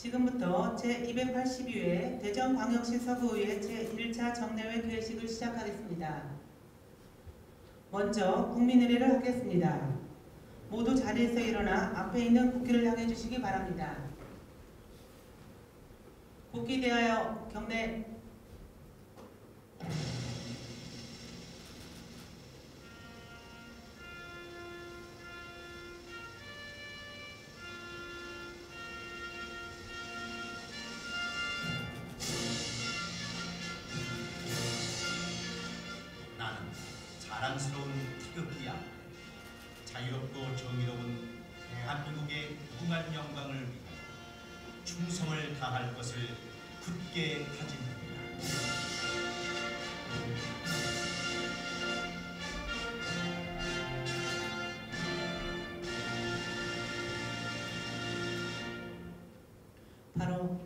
지금부터 제282회 대전광역시 서구의회 제1차 정례회 개회식을 시작하겠습니다. 먼저 국민의례를 하겠습니다. 모두 자리에서 일어나 앞에 있는 국기를 향해 주시기 바랍니다. 국기 대하여 경례. 나는 자랑스러운 태극기 앞에 자유롭고 정의로운 대한민국의 무궁한 영광을 위하여 충성을 다할 것을 굳게 다짐합니다. 바로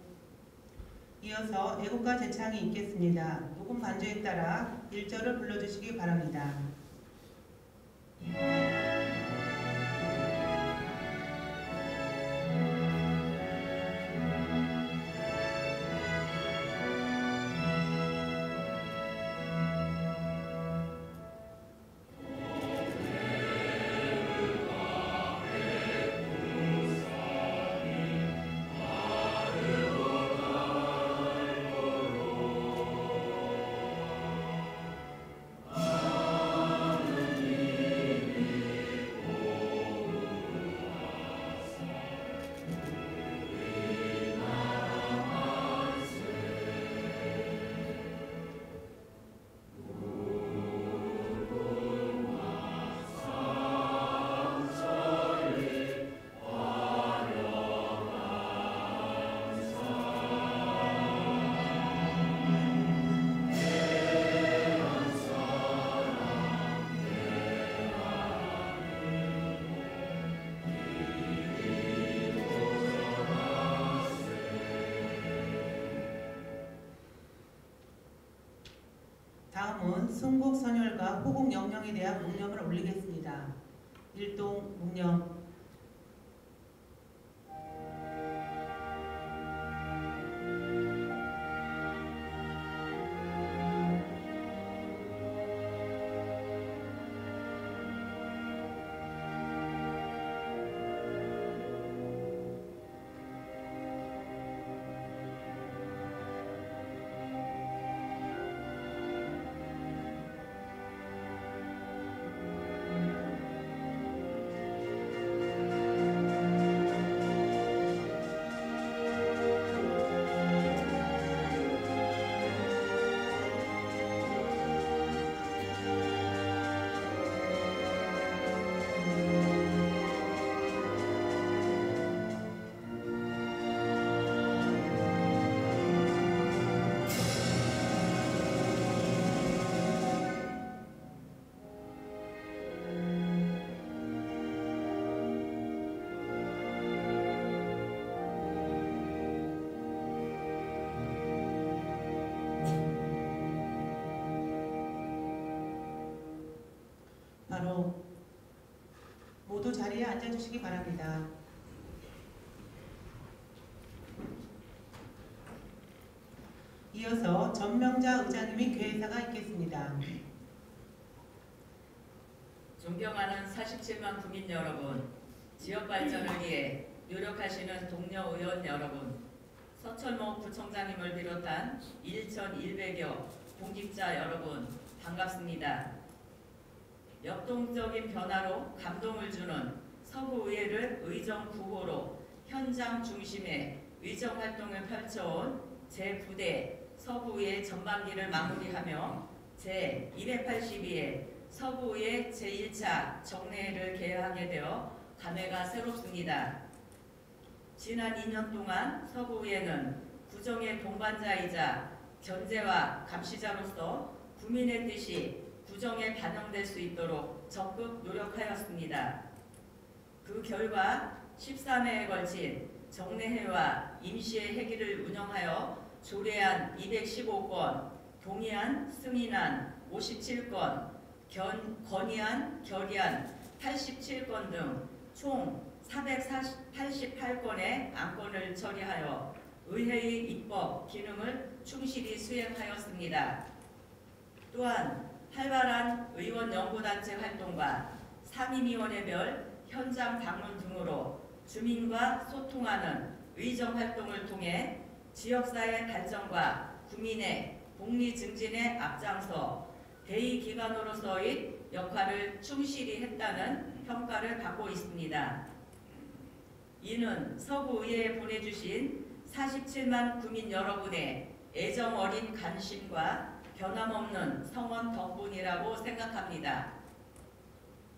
이어서 애국가 제창이 있겠습니다. 녹음 반주에 따라 1절을 불러주시기 바랍니다. 다음은 순국 선열과 호국 영령에 대한 묵념을 올리겠습니다. 일동 묵념. 바로 모두 자리에 앉아주시기 바랍니다. 이어서 전명자 의장님이 개회사가 있겠습니다. 존경하는 47만 국민 여러분, 지역 발전을 위해 노력하시는 동료 의원 여러분, 서철목 부총장님을 비롯한 1,100여 공직자 여러분, 반갑습니다. 역동적인 변화로 감동을 주는 서구의회를 의정 9호로 현장 중심의 의정 활동을 펼쳐온 제9대 서구의회 전반기를 마무리하며 제282회 서구의회 제1차 정례회를 개회하게 되어 감회가 새롭습니다. 지난 2년 동안 서구의회는 구정의 동반자이자 견제와 감시자로서 국민의 뜻이 구정에 반영될 수 있도록 적극 노력하였습니다. 그 결과 13회에 걸친 정례회와 임시회 회기를 운영하여 조례안 215건, 동의안, 승인안 57건, 건의안, 결의안 87건 등 총 488건의 안건을 처리하여 의회의 입법 기능을 충실히 수행하였습니다. 또한 활발한 의원 연구단체 활동과 상임위원회별 현장 방문 등으로 주민과 소통하는 의정활동을 통해 지역사회 발전과 국민의 복리 증진에 앞장서 대의기관으로서의 역할을 충실히 했다는 평가를 받고 있습니다. 이는 서구의회에 보내주신 47만 국민 여러분의 애정어린 관심과 변함없는 성원 덕분이라고 생각합니다.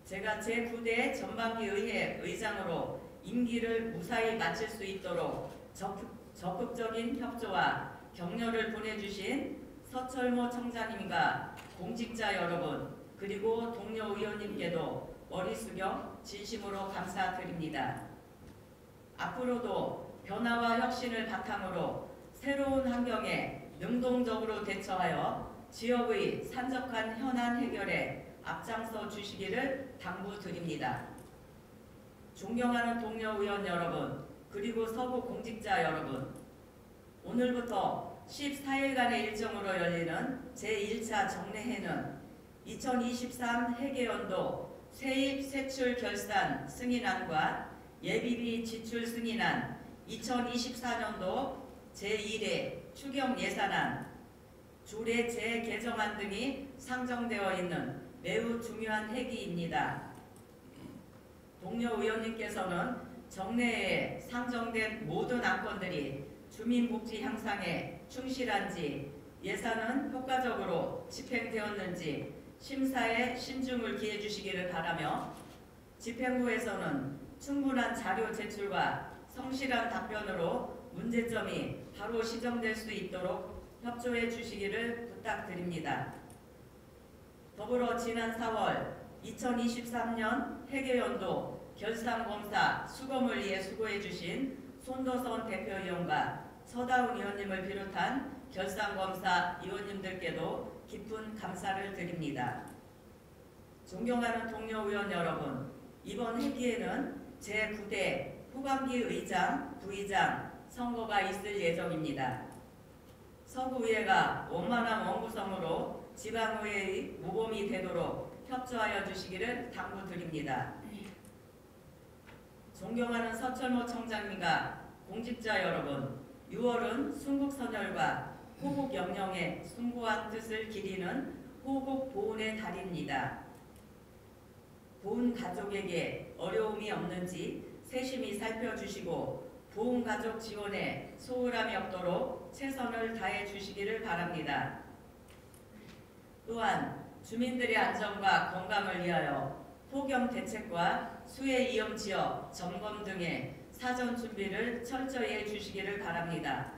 제가 제9대 전반기의회 의장으로 임기를 무사히 마칠 수 있도록 적극적인 협조와 격려를 보내주신 서철모 청장님과 공직자 여러분 그리고 동료 의원님께도 머리 숙여 진심으로 감사드립니다. 앞으로도 변화와 혁신을 바탕으로 새로운 환경에 능동적으로 대처하여 지역의 산적한 현안 해결에 앞장서 주시기를 당부드립니다. 존경하는 동료 의원 여러분 그리고 서구 공직자 여러분, 오늘부터 14일간의 일정으로 열리는 제1차 정례회는 2023 회계연도 세입 세출 결산 승인안과 예비비 지출 승인안, 2024년도 제1회 추경 예산안, 조례 재개정안 등이 상정되어 있는 매우 중요한 회기입니다. 동료 의원님께서는 정례에 상정된 모든 안건들이 주민복지 향상에 충실한지, 예산은 효과적으로 집행되었는지 심사에 신중을 기해 주시기를 바라며, 집행부에서는 충분한 자료 제출과 성실한 답변으로 문제점이 바로 시정될 수 있도록 협조해 주시기를 부탁드립니다. 더불어 지난 4월 2023년 회계연도 결산검사 수검을 위해 수고해 주신 손도선 대표위원과 서다운 위원님을 비롯한 결산검사 위원님들께도 깊은 감사를 드립니다. 존경하는 동료 의원 여러분, 이번 회기에는 제9대 후반기 의장, 부의장 선거가 있을 예정입니다. 서구의회가 원만한 원구성으로 지방의회의 모범이 되도록 협조하여 주시기를 당부드립니다. 존경하는 서철모 청장님과 공직자 여러분, 6월은 순국선열과 호국영령의 숭고한 뜻을 기리는 호국보훈의 달입니다. 보훈 가족에게 어려움이 없는지 세심히 살펴주시고 보훈 가족 지원에 소홀함이 없도록 최선을 다해 주시기를 바랍니다. 또한 주민들의 안전과 건강을 위하여 폭염 대책과 수해 위험 지역 점검 등의 사전 준비를 철저히 해주시기를 바랍니다.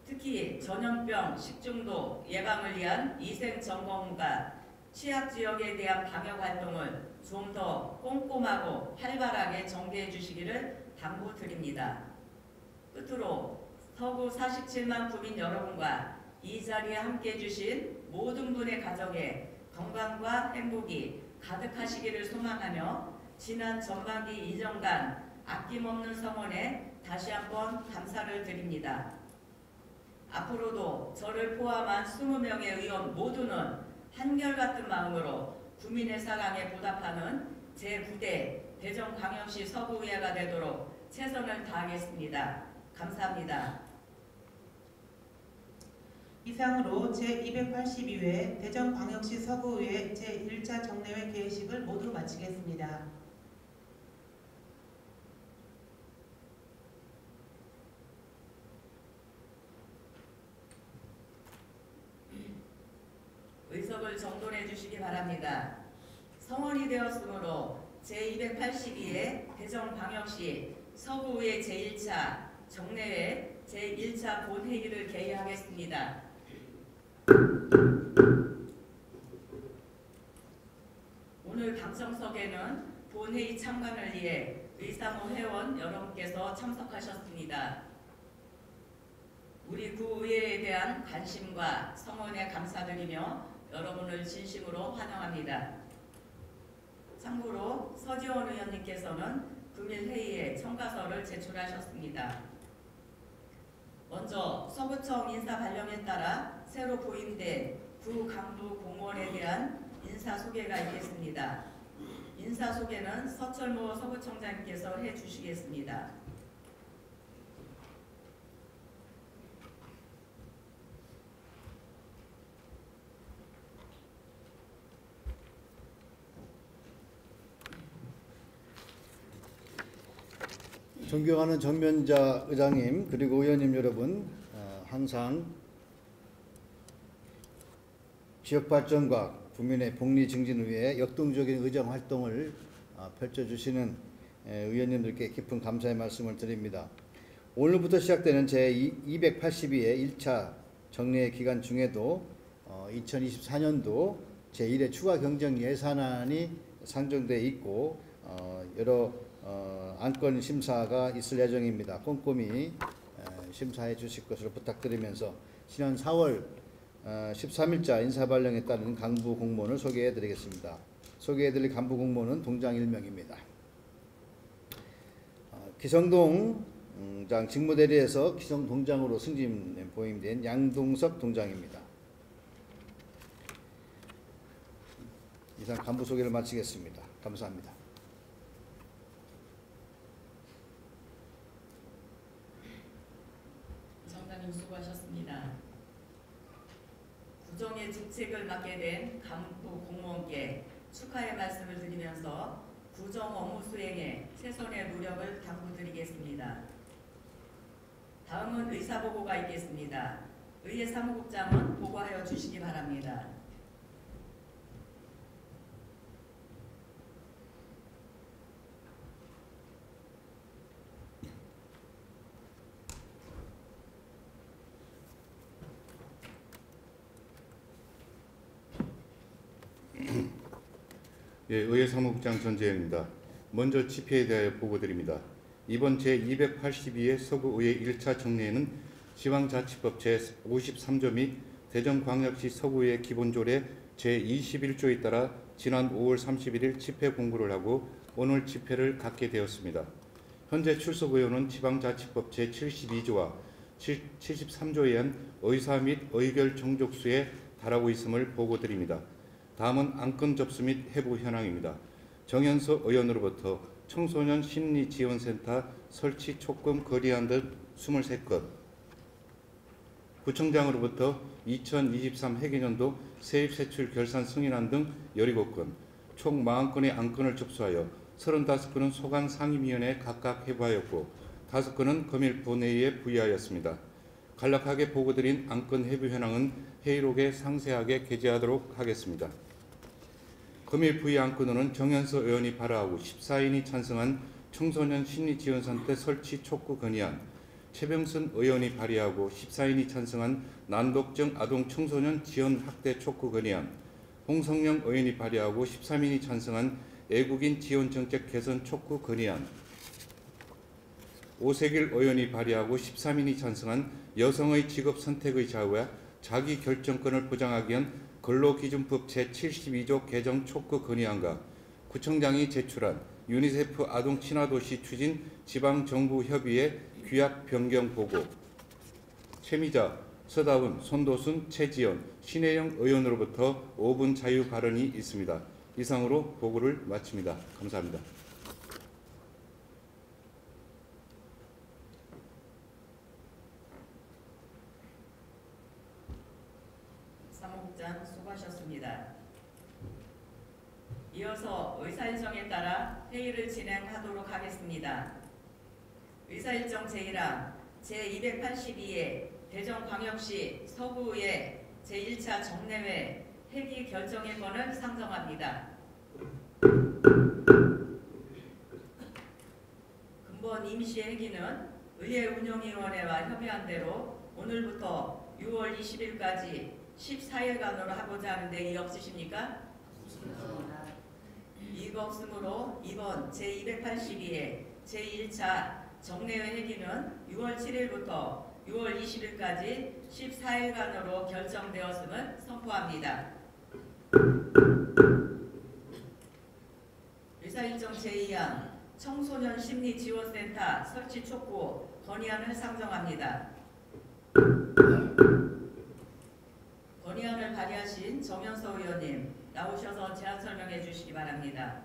특히 전염병, 식중독 예방을 위한 위생 점검과 취약 지역에 대한 방역 활동을 좀 더 꼼꼼하고 활발하게 전개해 주시기를 당부드립니다. 끝으로 서구 47만 국민 여러분과 이 자리에 함께해 주신 모든 분의 가정에 건강과 행복이 가득하시기를 소망하며 지난 전반기 2년간 아낌없는 성원에 다시 한번 감사를 드립니다. 앞으로도 저를 포함한 20명의 의원 모두는 한결같은 마음으로 국민의 사랑에 보답하는 제9대 대전광역시 서구의회가 되도록 최선을 다하겠습니다. 감사합니다. 이상으로 제282회 대전광역시 서구의회 제1차 정례회 개회식을 모두 마치겠습니다. 의석을 정돈해 주시기 바랍니다. 성원이 되었으므로 제282회 대전광역시 서구의회 제1차 정례회 제1차 본회의를 개의하겠습니다. 오늘 방청석에는 본회의 참관을 위해 의사모 회원 여러분께서 참석하셨습니다. 우리 구의회에 대한 관심과 성원에 감사드리며 여러분을 진심으로 환영합니다. 참고로 서지원 의원님께서는 금일 회의에 첨가서를 제출하셨습니다. 먼저 서구청 인사 발령에 따라 새로 부임된 구 간부 공무원에 대한 인사 소개가 있겠습니다. 인사 소개는 서철모 서구청장님께서 해주시겠습니다. 존경하는 정면자 의장님 그리고 의원님 여러분, 항상 지역발전과 국민의 복리 증진을 위해 역동적인 의정 활동을 펼쳐주시는 의원님들께 깊은 감사의 말씀을 드립니다. 오늘부터 시작되는 제282회 1차 정례 기간 중에도 2024년도 제1회 추가 경정 예산안이 상정되어 있고 여러 안건 심사가 있을 예정입니다. 꼼꼼히 심사해 주실 것으로 부탁드리면서 지난 4월 13일자 인사발령에 따른 간부 공무원을 소개해 드리겠습니다. 소개해 드릴 간부 공무원은 동장 1명입니다. 기성동장 직무대리에서 기성동장으로 승진 보임된 양동석 동장입니다. 이상 간부 소개를 마치겠습니다. 감사합니다. 수고하셨습니다. 구정의 직책을 맡게 된 간부 공무원께 축하의 말씀을 드리면서 구정 업무 수행에 최선의 노력을 당부드리겠습니다. 다음은 의사보고가 있겠습니다. 의회 사무국장은 보고하여 주시기 바랍니다. 예, 의회 사무국장 전재영입니다. 먼저 집회에 대하여 보고드립니다. 이번 제282회 서구의회 1차 정례에는 지방자치법 제53조 및 대전광역시 서구의회 기본조례 제21조에 따라 지난 5월 31일 집회 공고를 하고 오늘 집회를 갖게 되었습니다. 현재 출석 의원은 지방자치법 제72조와 73조에 의한 의사 및 의결 정족수에 달하고 있음을 보고드립니다. 다음은 안건 접수 및 해부 현황입니다. 정현석 의원으로부터 청소년 심리지원센터 설치 촉금 거리한 듯 23건, 구청장으로부터 2023 회계년도 세입세출 결산 승인안 등 17건, 총 40건의 안건을 접수하여 35건은 소관 상임위원회에 각각 해부하였고 5건은 금일 본회의에 부의하였습니다. 간략하게 보고드린 안건 해부 현황은 회의록에 상세하게 게재하도록 하겠습니다. 금일 부의 안건으로는 정현석 의원이 발의하고 14인이 찬성한 청소년 심리지원센터 설치 촉구 건의안, 최병선 의원이 발의하고 14인이 찬성한 난독증 아동 청소년 지원 학대 촉구 건의안, 홍성영 의원이 발의하고 13인이 찬성한 애국인 지원 정책 개선 촉구 건의안, 오세길 의원이 발의하고 13인이 찬성한 여성의 직업 선택의 자유와 자기 결정권을 보장하기 위한 근로기준법 제72조 개정 촉구 건의안과 구청장이 제출한 유니세프 아동 친화도시 추진 지방정부협의회 규약 변경 보고, 최미자, 서다운, 손도순, 최지연, 신혜영 의원으로부터 5분 자유 발언이 있습니다. 이상으로 보고를 마칩니다. 감사합니다. 사무국장 수고하셨습니다. 이어서 의사일정에 따라 회의를 진행하도록 하겠습니다. 의사일정 제1항 제282회 대전광역시 서구의회 제1차 정례회 회기 결정의 건을 상정합니다. 근본 임시 회기는 의회 운영위원회와 협의한 대로 오늘부터 6월 20일까지 14일간으로 하고자 하는데 이의 없으십니까? 없습니다. 이의가 없으므로 이번 제282회 제1차 정례회 회기는 6월 7일부터 6월 20일까지 14일간으로 결정되었음을 선포합니다. 위원 청소년 심리 지원센터 설치 촉구 건의안을 상정합니다. 건의안을 발의하신 정현서 의원님 나오셔서 제안 설명해 주시기 바랍니다.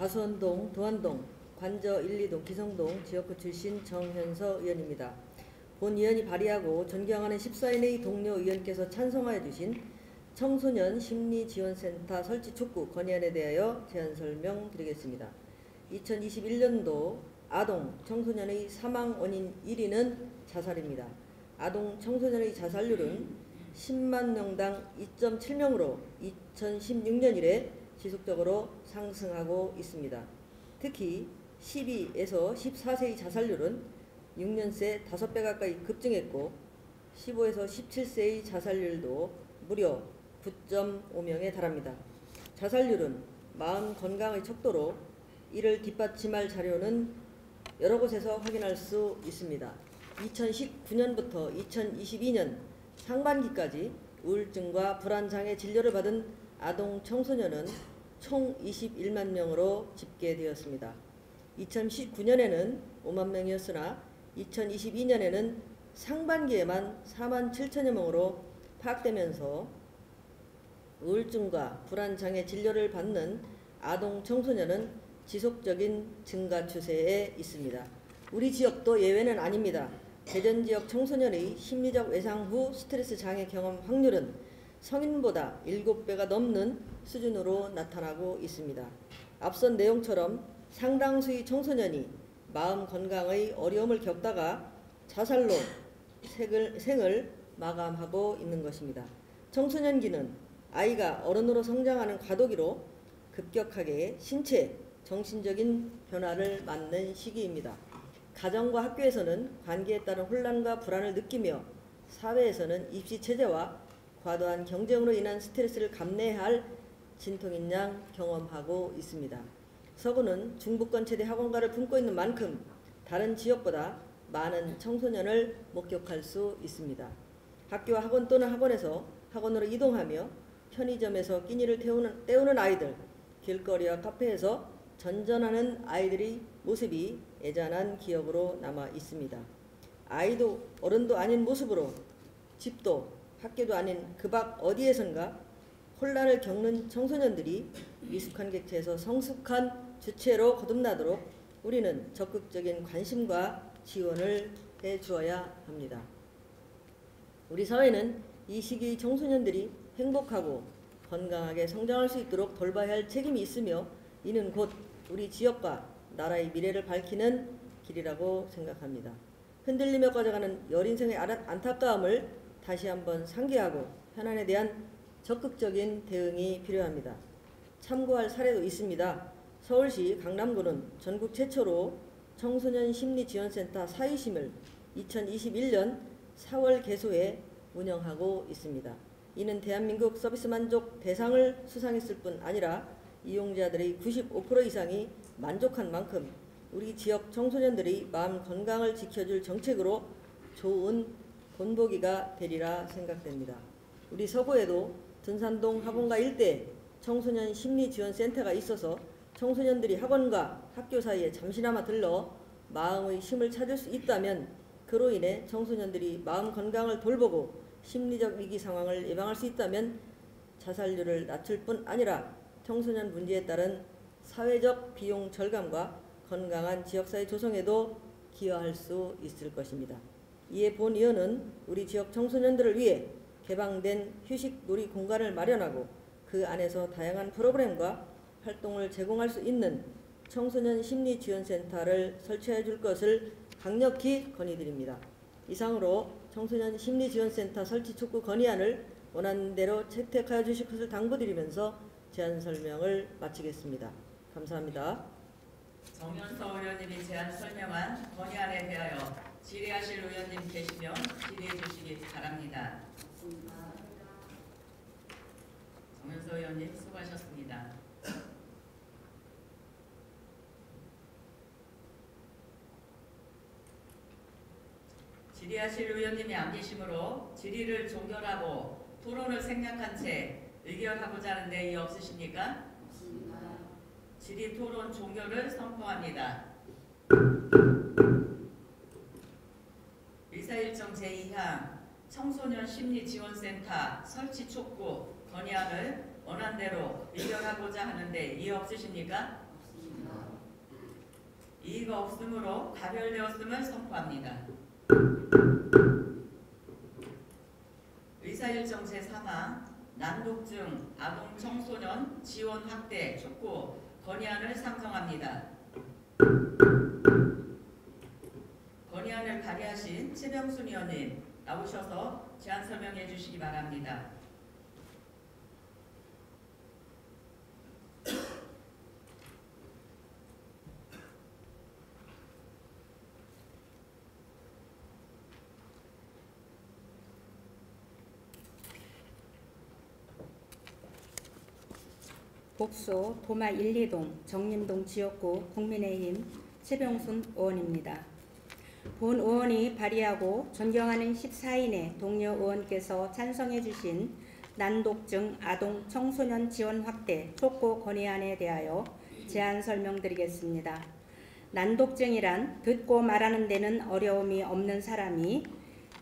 가수원동, 도안동, 관저 1, 2동, 기성동 지역구 출신 정현서 의원입니다. 본 의원이 발의하고 존경하는 14인의 동료 의원께서 찬성하여 주신 청소년 심리지원센터 설치 촉구 건의안에 대하여 제안 설명드리겠습니다. 2021년도 아동 청소년의 사망 원인 1위는 자살입니다. 아동 청소년의 자살률은 10만 명당 2.7명으로 2016년 이래 지속적으로 상승하고 있습니다. 특히 12에서 14세의 자살률은 6년 새 5배 가까이 급증했고 15에서 17세의 자살률도 무려 9.5명에 달합니다. 자살률은 마음 건강의 척도로 이를 뒷받침할 자료는 여러 곳에서 확인할 수 있습니다. 2019년부터 2022년 상반기까지 우울증과 불안장애 진료를 받은 아동 청소년은 총 21만 명으로 집계되었습니다. 2019년에는 5만 명이었으나 2022년에는 상반기에만 4만 7천여 명으로 파악되면서 우울증과 불안장애 진료를 받는 아동 청소년은 지속적인 증가 추세에 있습니다. 우리 지역도 예외는 아닙니다. 대전 지역 청소년의 심리적 외상 후 스트레스 장애 경험 확률은 성인보다 7배가 넘는 수준으로 나타나고 있습니다. 앞선 내용처럼 상당수의 청소년이 마음 건강의 어려움을 겪다가 자살로 생을 마감하고 있는 것입니다. 청소년기는 아이가 어른으로 성장하는 과도기로 급격하게 신체, 정신적인 변화를 맞는 시기입니다. 가정과 학교에서는 관계에 따른 혼란과 불안을 느끼며 사회에서는 입시 체제와 과도한 경쟁으로 인한 스트레스를 감내해야 할 진통인 양 경험하고 있습니다. 서구는 중부권 최대 학원가를 품고 있는 만큼 다른 지역보다 많은 청소년을 목격할 수 있습니다. 학교와 학원 또는 학원에서 학원으로 이동하며 편의점에서 끼니를 때우는 아이들, 길거리와 카페에서 전전하는 아이들의 모습이 애잔한 기억으로 남아 있습니다. 아이도 어른도 아닌 모습으로 집도 학교도 아닌 그 밖 어디에선가 혼란을 겪는 청소년들이 미숙한 객체에서 성숙한 주체로 거듭나도록 우리는 적극적인 관심과 지원을 해주어야 합니다. 우리 사회는 이 시기의 청소년들이 행복하고 건강하게 성장할 수 있도록 돌봐야 할 책임이 있으며 이는 곧 우리 지역과 나라의 미래를 밝히는 길이라고 생각합니다. 흔들리며 꺼져가는 여린생의 안타까움을 다시 한번 상기하고 현안에 대한 적극적인 대응이 필요합니다. 참고할 사례도 있습니다. 서울시 강남구는 전국 최초로 청소년 심리지원센터 사유심을 2021년 4월 개소에 운영하고 있습니다. 이는 대한민국 서비스 만족 대상을 수상했을 뿐 아니라 이용자들의 95% 이상이 만족한 만큼 우리 지역 청소년들의 마음 건강을 지켜줄 정책으로 좋은 본보기가 되리라 생각됩니다. 우리 서구에도 든산동 학원가 일대에 청소년 심리지원센터가 있어서 청소년들이 학원과 학교 사이에 잠시나마 들러 마음의 쉼을 찾을 수 있다면 그로 인해 청소년들이 마음 건강을 돌보고 심리적 위기 상황을 예방할 수 있다면 자살률을 낮출 뿐 아니라 청소년 문제에 따른 사회적 비용 절감과 건강한 지역사회 조성에도 기여할 수 있을 것입니다. 이에 본 의원은 우리 지역 청소년들을 위해 개방된 휴식 놀이 공간을 마련하고 그 안에서 다양한 프로그램과 활동을 제공할 수 있는 청소년 심리지원센터를 설치해 줄 것을 강력히 건의드립니다. 이상으로 청소년 심리지원센터 설치 촉구 건의안을 원하는 대로 채택하여 주실 것을 당부드리면서 제안 설명을 마치겠습니다. 감사합니다. 정연서 의원님이 제안 설명한 건의안에 대하여 질의하실 의원님 계시면 질의해 주시기 바랍니다. 정연서 의원님 수고하셨습니다. 질의하실 의원님이 안 계시므로 질의를 종결하고 토론을 생략한 채 의결하고자 하는 내의 없으십니까? 질의 토론 종결을 선포합니다. 의사일정 제2항 청소년 심리지원센터 설치 촉구 건의안을 원안대로 의결하고자 하는데 이의 없으십니까? 이의가 없으므로 가결되었음을 선포합니다. 의사일정 제3항 난독증 아동 청소년 지원 확대 촉구 건의안을 상정합니다. 건의안을 발의하신 최병순 의원님 나오셔서 제안 설명해 주시기 바랍니다. 복소 도마 1, 2동 정림동 지역구 국민의힘 최병순 의원입니다. 본 의원이 발의하고 존경하는 14인의 동료 의원께서 찬성해 주신 난독증 아동 청소년 지원 확대 촉구 건의안에 대하여 제안 설명드리겠습니다. 난독증이란 듣고 말하는 데는 어려움이 없는 사람이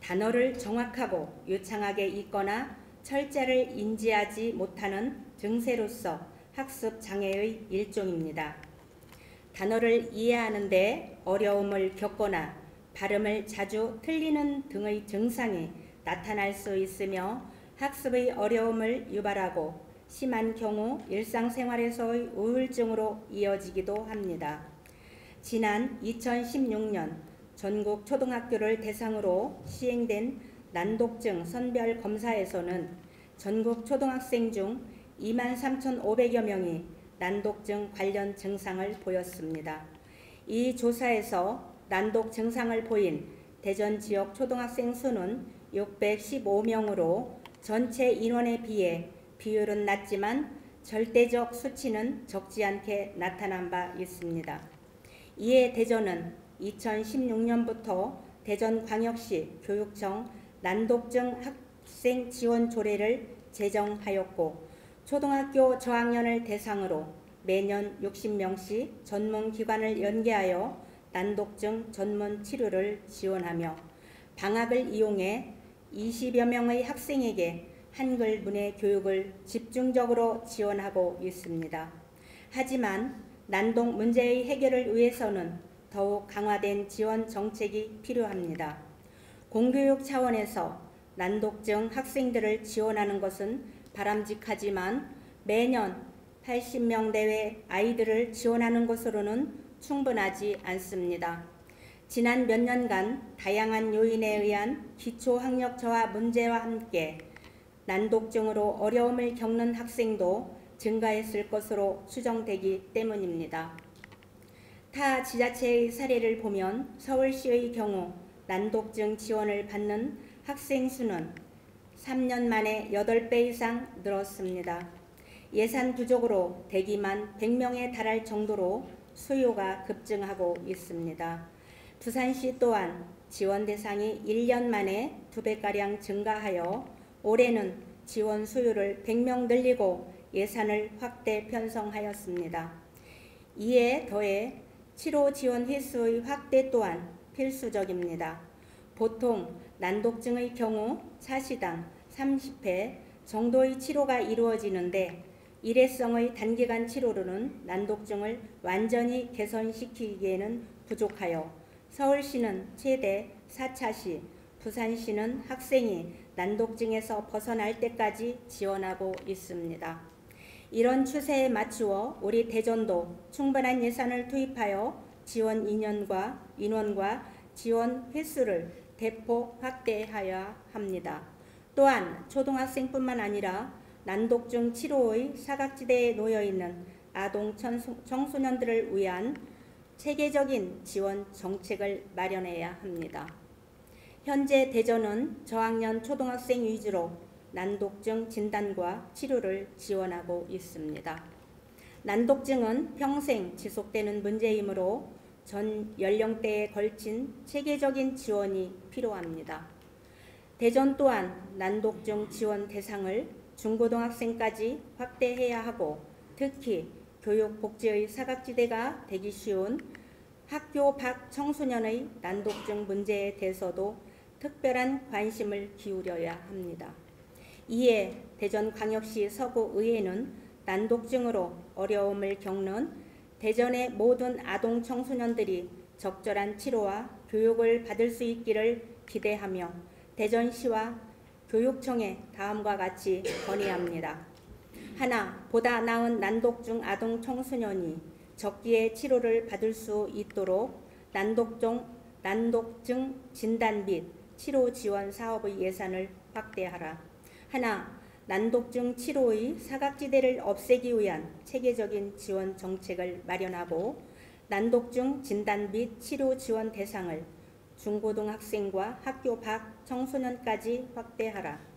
단어를 정확하고 유창하게 읽거나 철자를 인지하지 못하는 증세로서 학습 장애의 일종입니다. 단어를 이해하는 데 어려움을 겪거나 발음을 자주 틀리는 등의 증상이 나타날 수 있으며 학습의 어려움을 유발하고 심한 경우 일상생활에서의 우울증으로 이어지기도 합니다. 지난 2016년 전국 초등학교를 대상으로 시행된 난독증 선별 검사에서는 전국 초등학생 중 23,500여 명이 난독증 관련 증상을 보였습니다. 이 조사에서 난독 증상을 보인 대전 지역 초등학생 수는 615명으로 전체 인원에 비해 비율은 낮지만 절대적 수치는 적지 않게 나타난 바 있습니다. 이에 대전은 2016년부터 대전광역시 교육청 난독증 학생 지원 조례를 제정하였고 초등학교 저학년을 대상으로 매년 60명씩 전문기관을 연계하여 난독증 전문 치료를 지원하며 방학을 이용해 20여 명의 학생에게 한글 문해 교육을 집중적으로 지원하고 있습니다. 하지만 난독 문제의 해결을 위해서는 더욱 강화된 지원 정책이 필요합니다. 공교육 차원에서 난독증 학생들을 지원하는 것은 바람직하지만 매년 80명 대외 아이들을 지원하는 것으로는 충분하지 않습니다. 지난 몇 년간 다양한 요인에 의한 기초학력 저하 문제와 함께 난독증으로 어려움을 겪는 학생도 증가했을 것으로 추정되기 때문입니다. 타 지자체의 사례를 보면 서울시의 경우 난독증 지원을 받는 학생 수는 3년 만에 8배 이상 늘었습니다. 예산 부족으로 대기만 100명에 달할 정도로 수요가 급증하고 있습니다. 부산시 또한 지원 대상이 1년 만에 2배가량 증가하여 올해는 지원 수요를 100명 늘리고 예산을 확대 편성하였습니다. 이에 더해 치료 지원 횟수의 확대 또한 필수적입니다. 보통 난독증의 경우 차시당 30회 정도의 치료가 이루어지는데 일회성의 단기간 치료로는 난독증을 완전히 개선시키기에는 부족하여 서울시는 최대 4차시, 부산시는 학생이 난독증에서 벗어날 때까지 지원하고 있습니다. 이런 추세에 맞추어 우리 대전도 충분한 예산을 투입하여 지원 인원과 지원 횟수를 대폭 확대해야 합니다. 또한 초등학생뿐만 아니라 난독증 치료의 사각지대에 놓여있는 아동 청소년들을 위한 체계적인 지원 정책을 마련해야 합니다. 현재 대전은 저학년 초등학생 위주로 난독증 진단과 치료를 지원하고 있습니다. 난독증은 평생 지속되는 문제이므로 전 연령대에 걸친 체계적인 지원이 필요합니다. 대전 또한 난독증 지원 대상을 중고등학생까지 확대해야 하고 특히 교육복지의 사각지대가 되기 쉬운 학교 밖 청소년의 난독증 문제에 대해서도 특별한 관심을 기울여야 합니다. 이에 대전광역시 서구의회는 난독증으로 어려움을 겪는 대전의 모든 아동 청소년들이 적절한 치료와 교육을 받을 수 있기를 기대하며 대전시와 교육청에 다음과 같이 건의합니다. 하나, 보다 나은 난독증 아동 청소년이 적기에 치료를 받을 수 있도록 난독증 진단 및 치료 지원 사업의 예산을 확대하라. 하나, 난독증 치료의 사각지대를 없애기 위한 체계적인 지원 정책을 마련하고 난독증 진단 및 치료 지원 대상을 중고등학생과 학교 밖 청소년까지 확대하라.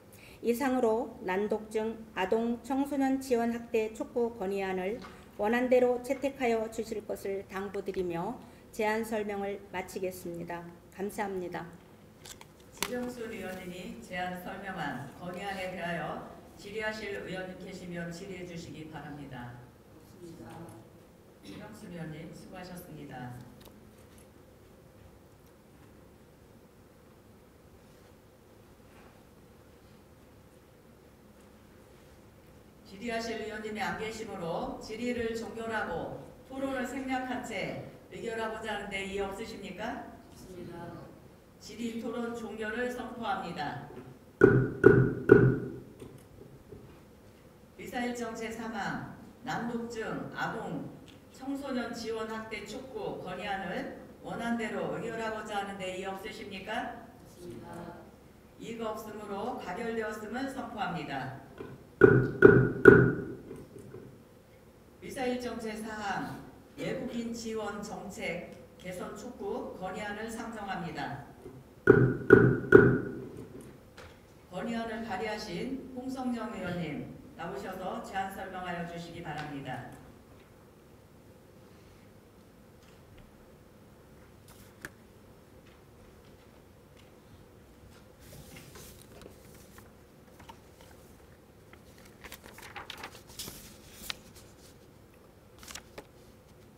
이상으로 난독증 아동 청소년 지원 확대 촉구 건의안을 원안대로 채택하여 주실 것을 당부드리며 제안 설명을 마치겠습니다. 감사합니다. 지병순 의원님이 제안 설명한 건의안에 대하여 질의하실 의원님 계시면 질의해 주시기 바랍니다. 지병순 의원님 수고하셨습니다. 질의하실 의원님이 안 계시므로 질의를 종결하고 토론을 생략한 채 의결하고자 하는데 이의 없으십니까? 없습니다. 질의 토론 종결을 선포합니다. 미사일정 제3항 난독증 아동 청소년 지원 확대 촉구 건의안을 원안대로 의결하고자 하는데 이의 없으십니까? 없습니다. 이의가 없으므로 가결되었음을 선포합니다. 미사일정 제4항 외국인 지원 정책 개선 촉구 건의안을 상정합니다. 건의안을 발의하신 홍성영 의원님 나오셔서 제안 설명하여 주시기 바랍니다.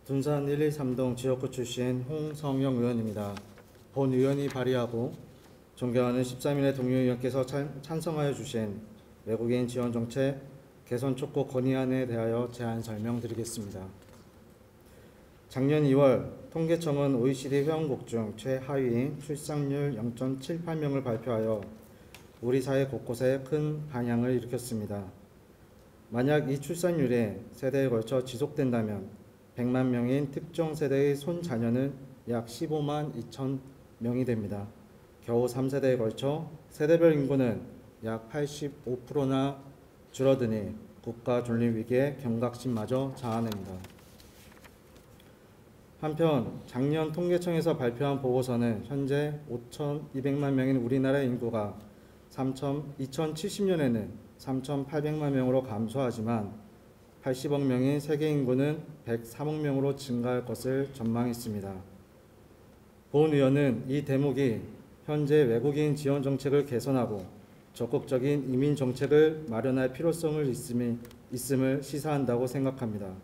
둔산 1, 2, 3동 지역구 출신 홍성영 의원입니다. 본 의원이 발의하고 존경하는 13인의 동료 의원께서 찬성하여 주신 외국인 지원 정책 개선 촉구 건의안에 대하여 제안 설명드리겠습니다. 작년 2월 통계청은 OECD 회원국 중 최하위인 출산율 0.78명을 발표하여 우리 사회 곳곳에 큰 반향을 일으켰습니다. 만약 이 출산율이 세대에 걸쳐 지속된다면 100만 명인 특정 세대의 손자녀는 약 15만 2천 명이 됩니다. 겨우 3세대에 걸쳐 세대별 인구는 약 85%나 줄어드니 국가 존립 위기의 경각심마저 자아냅니다. 한편 작년 통계청에서 발표한 보고서는 현재 5,200만 명인 우리나라의 인구가 2070년에는 3,800만 명으로 감소하지만 80억 명인 세계 인구는 103억 명으로 증가할 것을 전망했습니다. 본 의원은 이 대목이 현재 외국인 지원 정책을 개선하고 적극적인 이민 정책을 마련할 필요성을 있음을 시사한다고 생각합니다.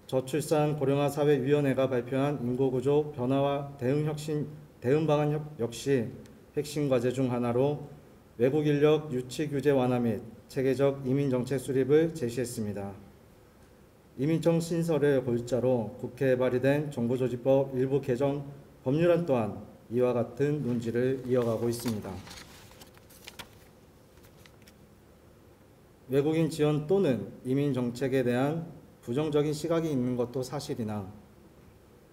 저출산 고령화 사회위원회가 발표한 인구구조 변화와 대응 방안 역시 핵심 과제 중 하나로 외국 인력 유치 규제 완화 및 체계적 이민 정책 수립을 제시했습니다. 이민청 신설의 골자로 국회에 발의된 정부조직법 일부 개정 법률안 또한 이와 같은 논지를 이어가고 있습니다. 외국인 지원 또는 이민 정책에 대한 부정적인 시각이 있는 것도 사실이나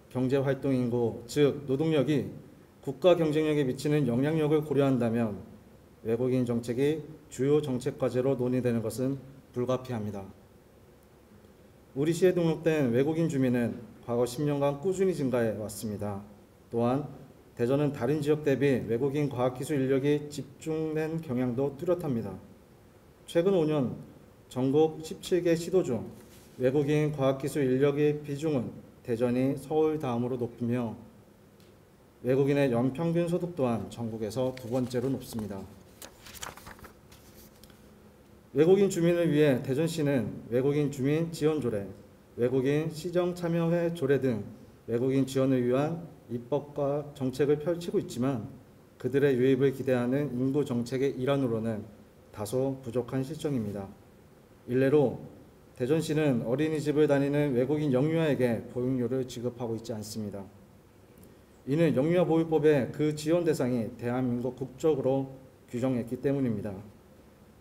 경제활동 인구, 즉 노동력이 국가 경쟁력에 미치는 영향력을 고려한다면 외국인 정책이 주요 정책 과제로 논의되는 것은 불가피합니다. 우리 시에 등록된 외국인 주민은 과거 10년간 꾸준히 증가해 왔습니다. 또한 대전은 다른 지역 대비 외국인 과학기술 인력이 집중된 경향도 뚜렷합니다. 최근 5년 전국 17개 시도 중 외국인 과학기술 인력의 비중은 대전이 서울 다음으로 높으며 외국인의 연평균 소득 또한 전국에서 두 번째로 높습니다. 외국인 주민을 위해 대전시는 외국인 주민 지원 조례, 외국인 시정 참여회 조례 등 외국인 지원을 위한 입법과 정책을 펼치고 있지만 그들의 유입을 기대하는 인구 정책의 일환으로는 다소 부족한 실정입니다. 일례로 대전시는 어린이집을 다니는 외국인 영유아에게 보육료를 지급하고 있지 않습니다. 이는 영유아 보육법에 그 지원 대상이 대한민국 국적으로 규정했기 때문입니다.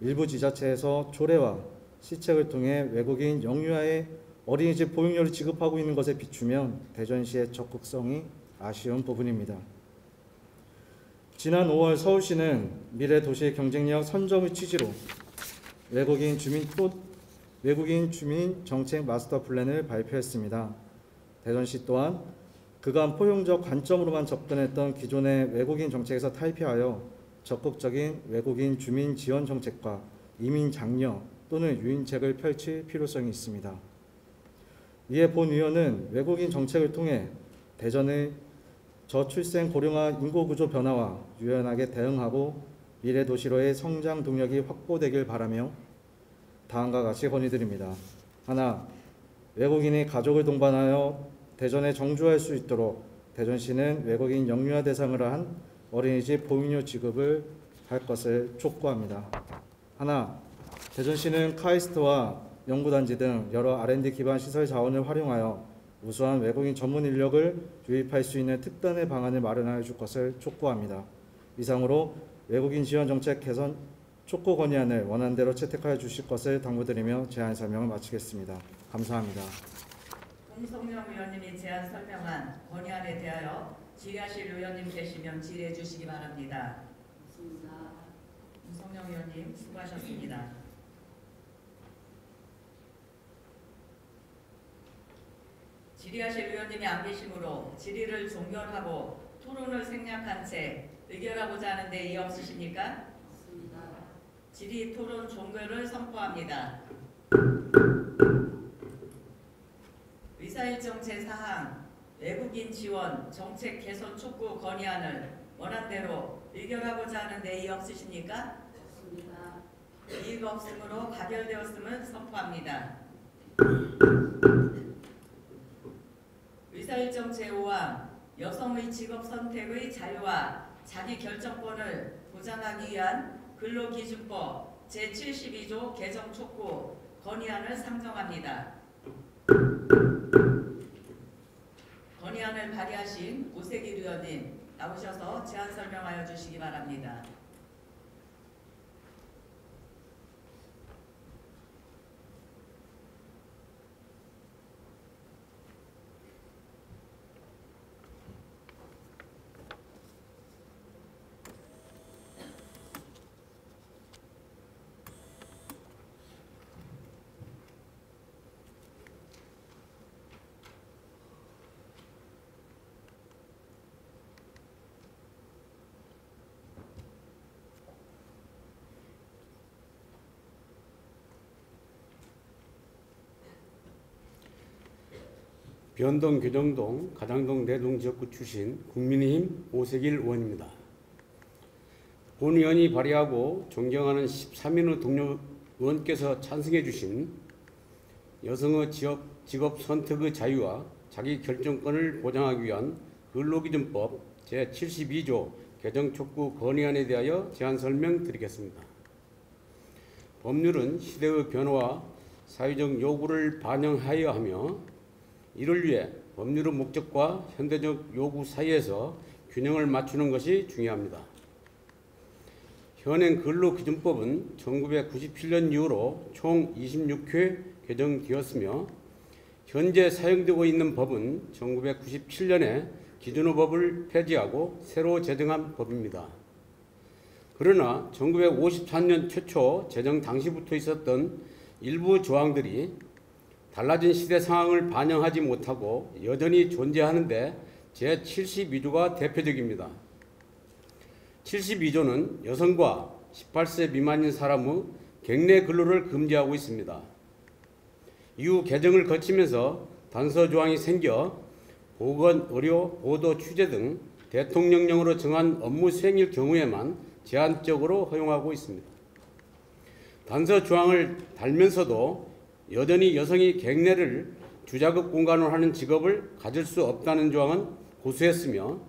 일부 지자체에서 조례와 시책을 통해 외국인 영유아의 어린이집 보육료를 지급하고 있는 것에 비추면 대전시의 적극성이 아쉬운 부분입니다. 지난 5월 서울시는 미래 도시 경쟁력 선점의 취지로 외국인 주민 정책 마스터 플랜을 발표했습니다. 대전시 또한 그간 포용적 관점으로만 접근했던 기존의 외국인 정책에서 탈피하여 적극적인 외국인 주민 지원 정책과 이민 장려 또는 유인책을 펼칠 필요성이 있습니다. 이에 본 의원은 외국인 정책을 통해 대전의 저출생 고령화 인구구조 변화와 유연하게 대응하고 미래 도시로의 성장 동력이 확보되길 바라며 다음과 같이 건의드립니다. 하나, 외국인이 가족을 동반하여 대전에 정주할 수 있도록 대전시는 외국인 영유아 대상으로 한 어린이집 보육료 지급을 할 것을 촉구합니다. 하나, 대전시는 카이스트와 연구단지 등 여러 R&D 기반 시설 자원을 활용하여 우수한 외국인 전문 인력을 유입할 수 있는 특단의 방안을 마련하여 줄 것을 촉구합니다. 이상으로 외국인 지원 정책 개선 촉구 건의안을 원안대로 채택하여 주실 것을 당부드리며 제안 설명을 마치겠습니다. 감사합니다. 홍성명 의원님이 제안 설명한 건의안에 대하여 질의하실 의원님 계시면 질의해 주시기 바랍니다. 홍성명 의원님 수고하셨습니다. 질의하실 의원님이 안 계시므로 질의를 종결하고 토론을 생략한 채 의결하고자 하는데 이의 없으십니까? 없습니다. 질의 토론 종결을 선포합니다. 의사일정 제4항 외국인 지원 정책 개선 촉구 건의안을 원안대로 의결하고자 하는데 이의 없으십니까? 없습니다. 이의가 없으므로 가결되었음을 선포합니다. 의사일정 제5항 여성의 직업 선택의 자유와 자기 결정권을 보장하기 위한 근로기준법 제72조 개정 촉구 건의안을 상정합니다. 건의안을 발의하신 오세길 의원님 나오셔서 제안 설명하여 주시기 바랍니다. 변동, 교정동, 가장동, 내동 지역구 출신 국민의힘 오세길 의원입니다. 본 의원이 발의하고 존경하는 13인의 동료 의원께서 찬성해 주신 여성의 직업 선택의 자유와 자기 결정권을 보장하기 위한 근로기준법 제72조 개정 촉구 건의안에 대하여 제안 설명드리겠습니다. 법률은 시대의 변화와 사회적 요구를 반영하여야 하며 이를 위해 법률의 목적과 현대적 요구 사이에서 균형을 맞추는 것이 중요합니다. 현행 근로기준법은 1997년 이후로 총 26회 개정되었으며 현재 사용되고 있는 법은 1997년에 기존의 법을 폐지하고 새로 제정한 법입니다. 그러나 1954년 최초 제정 당시부터 있었던 일부 조항들이 달라진 시대 상황을 반영하지 못하고 여전히 존재하는데 제72조가 대표적입니다. 72조는 여성과 18세 미만인 사람의 객내 근로를 금지하고 있습니다. 이후 개정을 거치면서 단서 조항이 생겨 보건, 의료, 보도, 취재 등 대통령령으로 정한 업무 수행일 경우에만 제한적으로 허용하고 있습니다. 단서 조항을 달면서도 여전히 여성이 객내를 주작업 공간으로 하는 직업을 가질 수 없다는 조항은 고수했으며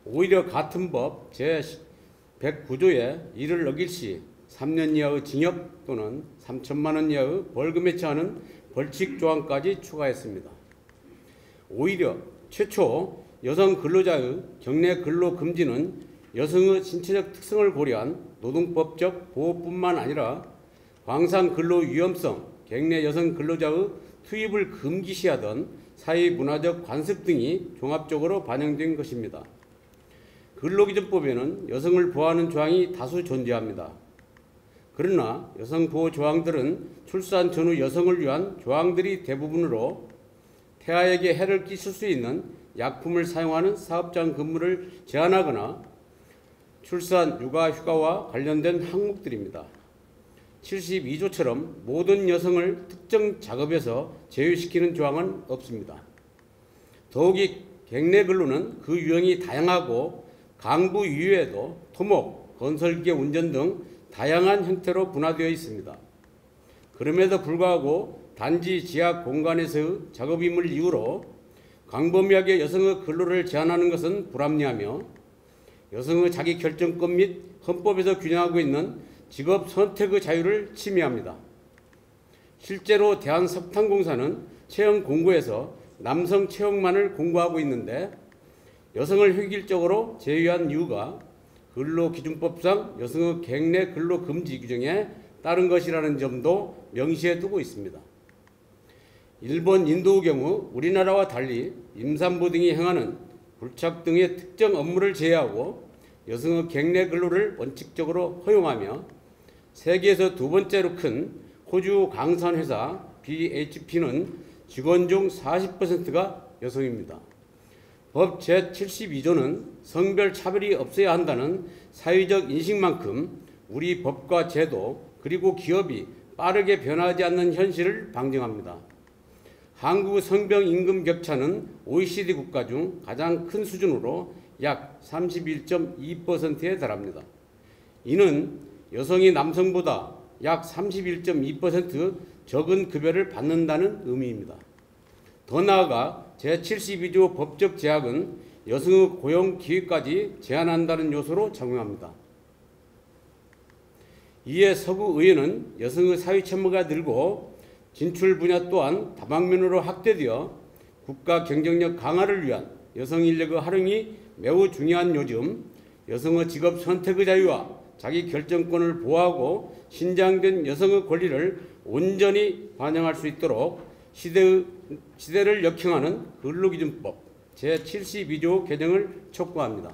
오히려 같은 법 제109조에 이를 어길 시 3년 이하의 징역 또는 3천만 원 이하의 벌금에 처하는 벌칙 조항까지 추가했습니다. 오히려 최초 여성 근로자의 격내 근로 금지는 여성의 신체적 특성을 고려한 노동법적 보호뿐만 아니라 광산 근로 위험성, 객내 여성 근로자의 투입을 금기시하던 사회문화적 관습 등이 종합적으로 반영된 것입니다. 근로기준법에는 여성을 보호하는 조항이 다수 존재합니다. 그러나 여성보호 조항들은 출산 전후 여성을 위한 조항들이 대부분으로 태아에게 해를 끼칠 수 있는 약품을 사용하는 사업장 근무를 제한하거나 출산, 육아, 휴가와 관련된 항목들입니다. 72조처럼 모든 여성을 특정 작업에서 제외시키는 조항은 없습니다. 더욱이 객내 근로는 그 유형이 다양하고 강부 이외에도 토목, 건설기계 운전 등 다양한 형태로 분화되어 있습니다. 그럼에도 불구하고 단지 지하 공간에서의 작업임을 이유로 광범위하게 여성의 근로를 제한하는 것은 불합리하며 여성의 자기 결정권 및 헌법에서 균형하고 있는 직업 선택의 자유를 침해합니다. 실제로 대한석탄공사는 채용 공고에서 남성 채용만을 공고하고 있는데 여성을 획일적으로 제외한 이유가 근로기준법상 여성의 객내 근로 금지 규정에 따른 것이라는 점도 명시해 두고 있습니다. 일본, 인도의 경우 우리나라와 달리 임산부 등이 행하는 불착 등의 특정 업무를 제외하고 여성의 객내 근로를 원칙적으로 허용하며 세계에서 두 번째로 큰 호주 강산회사 BHP는 직원 중 40%가 여성입니다. 법 제72조는 성별 차별이 없어야 한다는 사회적 인식만큼 우리 법과 제도 그리고 기업이 빠르게 변하지 않는 현실을 방증합니다. 한국의 성별 임금 격차는 OECD 국가 중 가장 큰 수준으로 약 31.2%에 달합니다. 이는 여성이 남성보다 약 31.2% 적은 급여를 받는다는 의미입니다. 더 나아가 제72조 법적 제약은 여성의 고용 기회까지 제한한다는 요소로 작용합니다. 이에 서구 의회는 여성의 사회 참여가 늘고 진출 분야 또한 다방면으로 확대되어 국가 경쟁력 강화를 위한 여성 인력의 활용이 매우 중요한 요즘 여성의 직업 선택의 자유와 자기 결정권을 보호하고 신장된 여성의 권리를 온전히 반영할 수 있도록 시대를 역행하는 근로기준법 제72조 개정을 촉구합니다.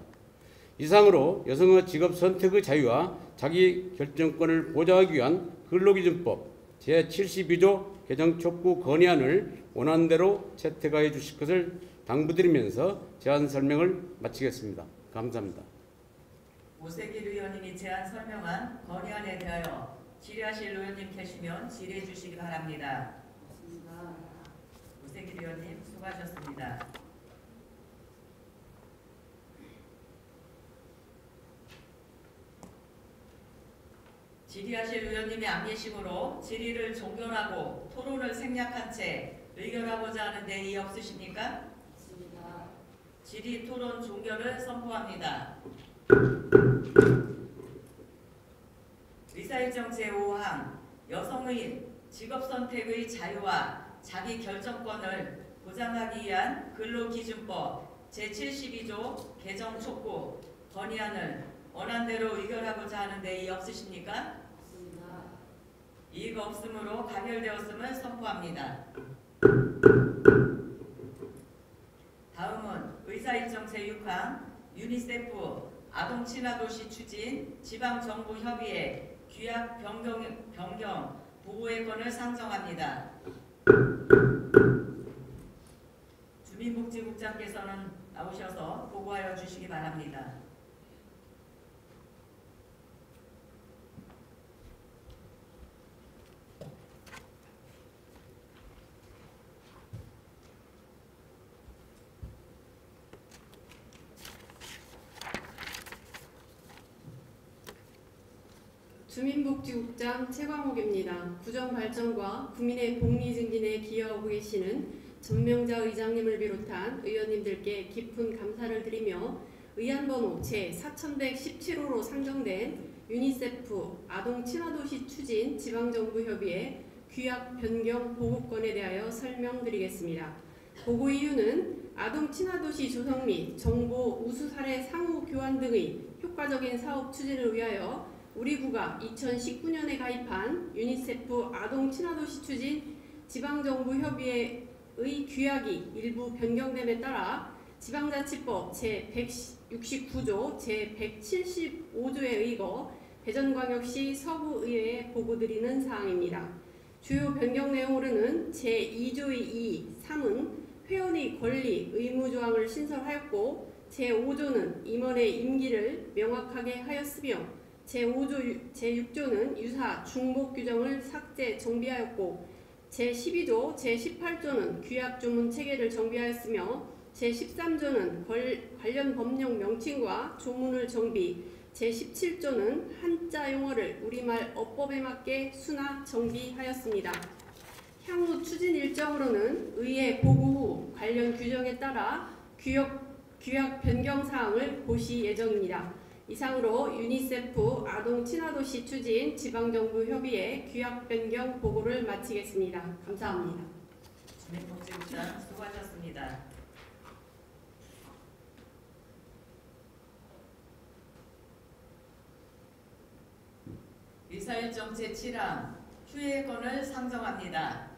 이상으로 여성의 직업 선택의 자유와 자기 결정권을 보장하기 위한 근로기준법 제72조 개정 촉구 건의안을 원안대로 채택하여 주실 것을 당부드리면서 제안 설명을 마치겠습니다. 감사합니다. 오세길 의원님이 제안 설명한 건의안에 대하여 질의하실 의원님 계시면 질의해 주시기 바랍니다. 오세길 의원님 수고하셨습니다. 질의하실 의원님이 안 계시므로 질의를 종결하고 토론을 생략한 채 의결하고자 하는 내의 없으십니까? 없습니다. 질의 토론 종결을 선포합니다. 의사일정 제5항 여성의 직업선택의 자유와 자기 결정권을 보장하기 위한 근로기준법 제72조 개정 촉구 건의안을 원안대로 의결하고자 하는 내의 없으십니까? 없습니다. 이의가 없으므로 가결되었음을 선포합니다. 다음은 의사일정 제6항 유니세프 아동친화도시 추진 지방정부협의회 규약 변경 보고의 건을 상정합니다. 주민복지국장께서는 나오셔서 보고하여 주시기 바랍니다. 주민복지국장 최광옥입니다. 구정발전과 국민의 복리 증진에 기여하고 계시는 전명자 의장님을 비롯한 의원님들께 깊은 감사를 드리며 의안번호 제4117호로 상정된 유니세프 아동 친화도시 추진 지방정부협의회 규약 변경 보고건에 대하여 설명드리겠습니다. 보고 이유는 아동 친화도시 조성 및 정보 우수 사례 상호 교환 등의 효과적인 사업 추진을 위하여 우리 구가 2019년에 가입한 유니세프 아동 친화도시 추진 지방정부협의회의 규약이 일부 변경됨에 따라 지방자치법 제169조 제175조에 의거 대전광역시 서구의회에 보고드리는 사항입니다. 주요 변경 내용으로는 제2조의 2, 3은 회원의 권리, 의무 조항을 신설하였고 제5조는 임원의 임기를 명확하게 하였으며 제6조는 유사 중복 규정을 삭제 정비하였고 제12조, 제18조는 규약 조문 체계를 정비하였으며 제13조는 관련 법령 명칭과 조문을 정비, 제17조는 한자 용어를 우리말 어법에 맞게 순화 정비하였습니다. 향후 추진 일정으로는 의회 보고 후 관련 규정에 따라 규약 변경 사항을 고시 예정입니다. 이상으로 유니세프 아동 친화도시 추진 지방정부협의회 규약 변경 보고를 마치겠습니다. 감사합니다. 주민복지국장 수고하셨습니다. 의사일정 제7항 휴회권을 상정합니다.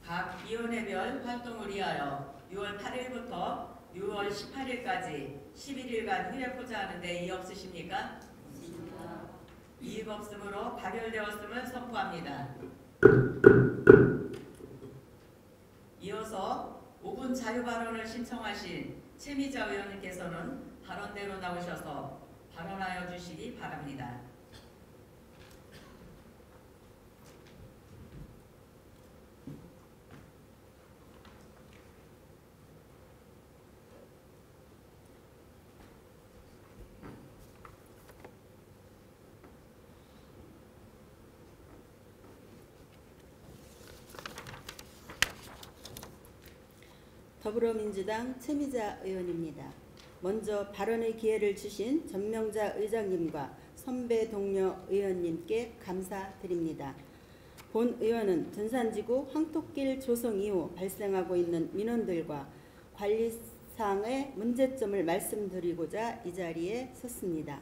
각 위원회별 활동을 위하여 6월 8일부터 6월 18일까지 11일간 휴회코자 하는데 이의 없으십니까? 이의 없으므로 가결되었음을 선포합니다. 이어서 5분 자유발언을 신청하신 최미자 의원님께서는 발언대로 나오셔서 발언하여 주시기 바랍니다. 더불어민주당 최미자 의원입니다. 먼저 발언의 기회를 주신 전명자 의장님과 선배 동료 의원님께 감사드립니다. 본 의원은 둔산지구 황토길 조성 이후 발생하고 있는 민원들과 관리사항의 문제점을 말씀드리고자 이 자리에 섰습니다.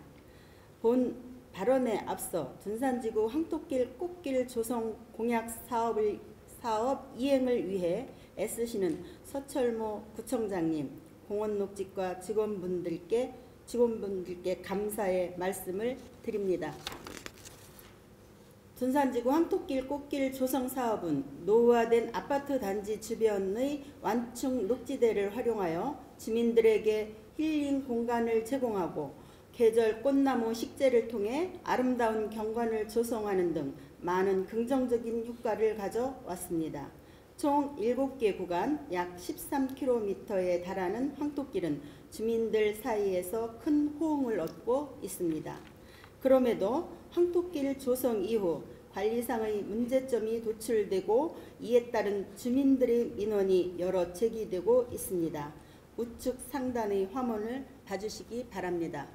본 발언에 앞서 둔산지구 황토길 꽃길 조성 공약 사업 이행을 위해 애쓰시는 서철모 구청장님, 공원녹지과 직원분들께 감사의 말씀을 드립니다. 둔산지구 황토길 꽃길 조성 사업은 노후화된 아파트 단지 주변의 완충 녹지대를 활용하여 주민들에게 힐링 공간을 제공하고 계절 꽃나무 식재를 통해 아름다운 경관을 조성하는 등 많은 긍정적인 효과를 가져왔습니다. 총 7개 구간 약 13km에 달하는 황토길은 주민들 사이에서 큰 호응을 얻고 있습니다. 그럼에도 황토길 조성 이후 관리상의 문제점이 도출되고 이에 따른 주민들의 민원이 여러 제기되고 있습니다. 우측 상단의 화면을 봐주시기 바랍니다.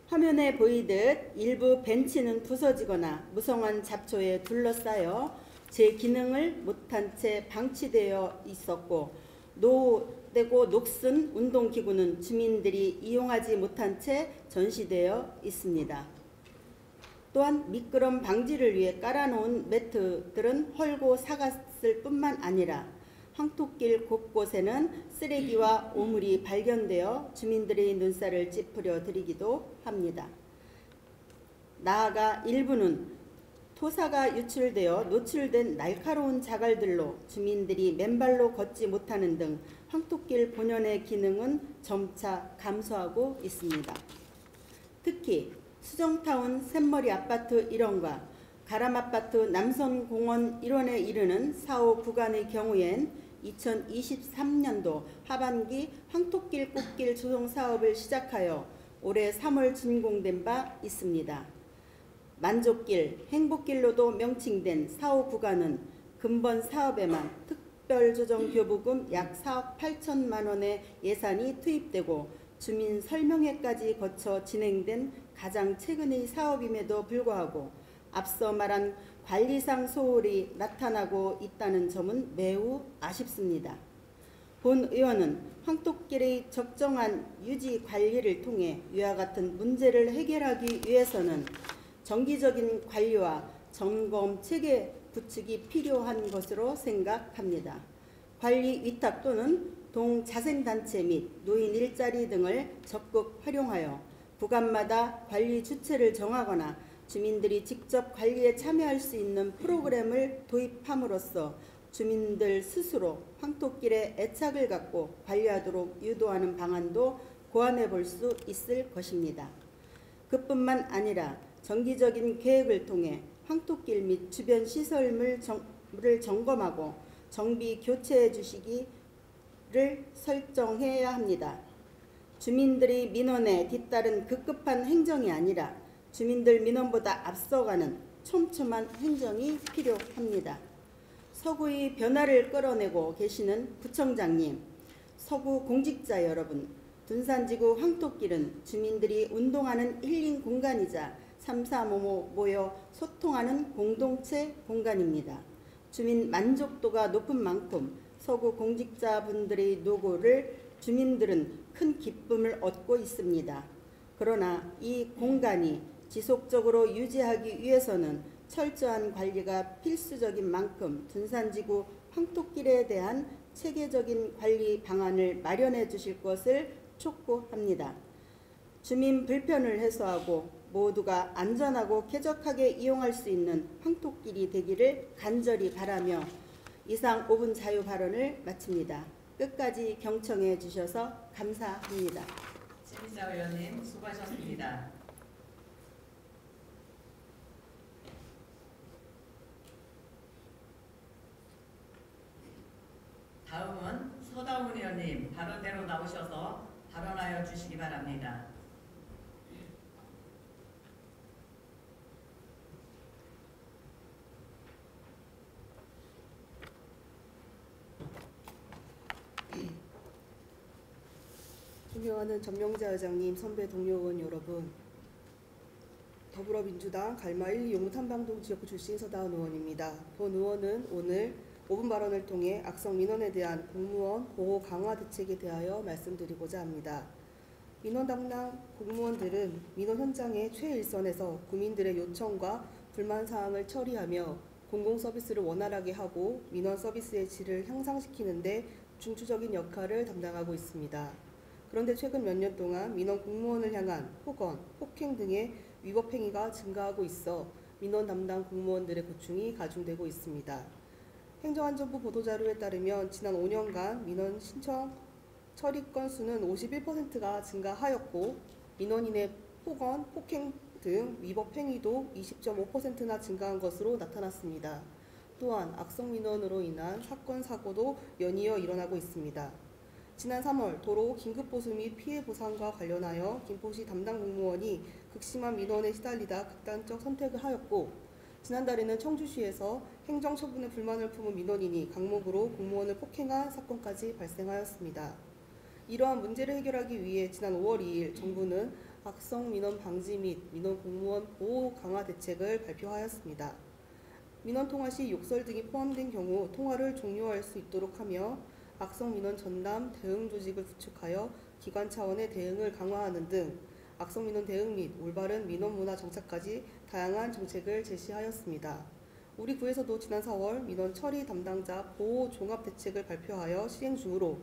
화면에 보이듯 일부 벤치는 부서지거나 무성한 잡초에 둘러싸여 제 기능을 못한 채 방치되어 있었고 노후되고 녹슨 운동기구는 주민들이 이용하지 못한 채 전시되어 있습니다. 또한 미끄럼 방지를 위해 깔아놓은 매트들은 헐고 삭았을 뿐만 아니라 황토길 곳곳에는 쓰레기와 오물이 발견되어 주민들의 눈살을 찌푸려 드리기도 합니다. 나아가 일부는 토사가 유출되어 노출된 날카로운 자갈들로 주민들이 맨발로 걷지 못하는 등 황토길 본연의 기능은 점차 감소하고 있습니다. 특히 수정타운 샘머리 아파트 1원과 가람아파트 남선공원 1원에 이르는 4호 구간의 경우엔 2023년도 하반기 황토길 꽃길 조성 사업을 시작하여 올해 3월 준공된 바 있습니다. 만족길, 행복길로도 명칭된 4호 구간은 근본 사업에만 특별조정교부금 약 4억 8천만 원의 예산이 투입되고 주민 설명회까지 거쳐 진행된 가장 최근의 사업임에도 불구하고 앞서 말한 관리상 소홀이 나타나고 있다는 점은 매우 아쉽습니다. 본 의원은 황토길의 적정한 유지 관리를 통해 이와 같은 문제를 해결하기 위해서는 정기적인 관리와 점검 체계 구축이 필요한 것으로 생각합니다. 관리 위탁 또는 동자생단체 및 노인 일자리 등을 적극 활용하여 구간마다 관리 주체를 정하거나 주민들이 직접 관리에 참여할 수 있는 프로그램을 도입함으로써 주민들 스스로 황토길에 애착을 갖고 관리하도록 유도하는 방안도 고안해 볼 수 있을 것입니다. 그뿐만 아니라 정기적인 계획을 통해 황토길 및 주변 시설물을 점검하고 정비 교체해 주시기를 설정해야 합니다. 주민들의 민원에 뒤따른 급급한 행정이 아니라 주민들 민원보다 앞서가는 촘촘한 행정이 필요합니다. 서구의 변화를 끌어내고 계시는 구청장님, 서구 공직자 여러분, 둔산지구 황토길은 주민들이 운동하는 힐링 공간이자 삼삼오오 모여 소통하는 공동체 공간입니다. 주민 만족도가 높은 만큼 서구 공직자분들의 노고를 주민들은 큰 기쁨을 얻고 있습니다. 그러나 이 공간이 지속적으로 유지하기 위해서는 철저한 관리가 필수적인 만큼 둔산지구 황토길에 대한 체계적인 관리 방안을 마련해 주실 것을 촉구합니다. 주민 불편을 해소하고 모두가 안전하고 쾌적하게 이용할 수 있는 황토길이 되기를 간절히 바라며 이상 5분 자유 발언을 마칩니다. 끝까지 경청해 주셔서 감사합니다. 신희자 의원님 수고하셨습니다. 다음은 서다운 의원님 발언대로 나오셔서 발언하여 주시기 바랍니다. 존경하는 전명자 의장님, 선배 동료 의원 여러분, 더불어민주당 갈마 1, 2 용산방동 지역구 출신 서다운 의원입니다. 본 의원은 오늘 5분 발언을 통해 악성 민원에 대한 공무원 보호 강화 대책에 대하여 말씀드리고자 합니다. 민원 담당 공무원들은 민원 현장의 최일선에서 국민들의 요청과 불만 사항을 처리하며 공공서비스를 원활하게 하고 민원 서비스의 질을 향상시키는 데 중추적인 역할을 담당하고 있습니다. 그런데 최근 몇 년 동안 민원 공무원을 향한 폭언, 폭행 등의 위법 행위가 증가하고 있어 민원 담당 공무원들의 고충이 가중되고 있습니다. 행정안전부 보도자료에 따르면 지난 5년간 민원 신청 처리 건수는 51%가 증가하였고 민원인의 폭언, 폭행 등 위법 행위도 20.5%나 증가한 것으로 나타났습니다. 또한 악성 민원으로 인한 사건, 사고도 연이어 일어나고 있습니다. 지난 3월 도로 긴급보수 및 피해 보상과 관련하여 김포시 담당 공무원이 극심한 민원에 시달리다 극단적 선택을 하였고, 지난달에는 청주시에서 행정처분에 불만을 품은 민원인이 강목으로 공무원을 폭행한 사건까지 발생하였습니다. 이러한 문제를 해결하기 위해 지난 5월 2일 정부는 악성 민원 방지 및 민원 공무원 보호 강화 대책을 발표하였습니다. 민원 통화 시 욕설 등이 포함된 경우 통화를 종료할 수 있도록 하며 악성 민원 전담 대응 조직을 구축하여 기관 차원의 대응을 강화하는 등 악성 민원 대응 및 올바른 민원 문화 정착까지 다양한 정책을 제시하였습니다. 우리 구에서도 지난 4월 민원 처리 담당자 보호 종합 대책을 발표하여 시행 중으로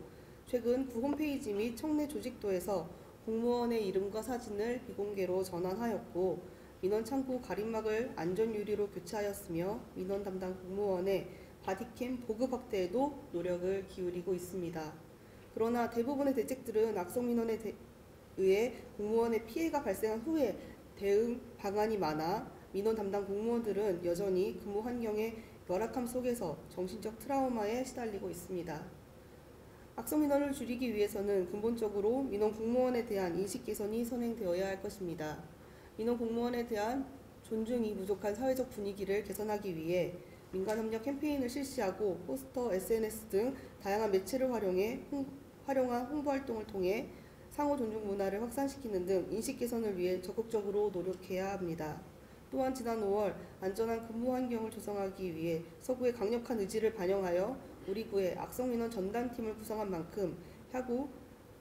최근 구 홈페이지 및 청내 조직도에서 공무원의 이름과 사진을 비공개로 전환하였고, 민원 창구 가림막을 안전 유리로 교체하였으며 민원 담당 공무원의 바디캠 보급 확대에도 노력을 기울이고 있습니다. 그러나 대부분의 대책들은 악성 민원에 의해 공무원의 피해가 발생한 후에 대응 방안이 많아 민원 담당 공무원들은 여전히 근무 환경의 열악함 속에서 정신적 트라우마에 시달리고 있습니다. 악성 민원을 줄이기 위해서는 근본적으로 민원 공무원에 대한 인식 개선이 선행되어야 할 것입니다. 민원 공무원에 대한 존중이 부족한 사회적 분위기를 개선하기 위해 민간협력 캠페인을 실시하고 포스터, SNS 등 다양한 매체를 활용한 홍보활동을 통해 상호 존중 문화를 확산시키는 등 인식 개선을 위해 적극적으로 노력해야 합니다. 또한 지난 5월 안전한 근무 환경을 조성하기 위해 서구의 강력한 의지를 반영하여 우리 구에 악성민원 전담팀을 구성한 만큼 향후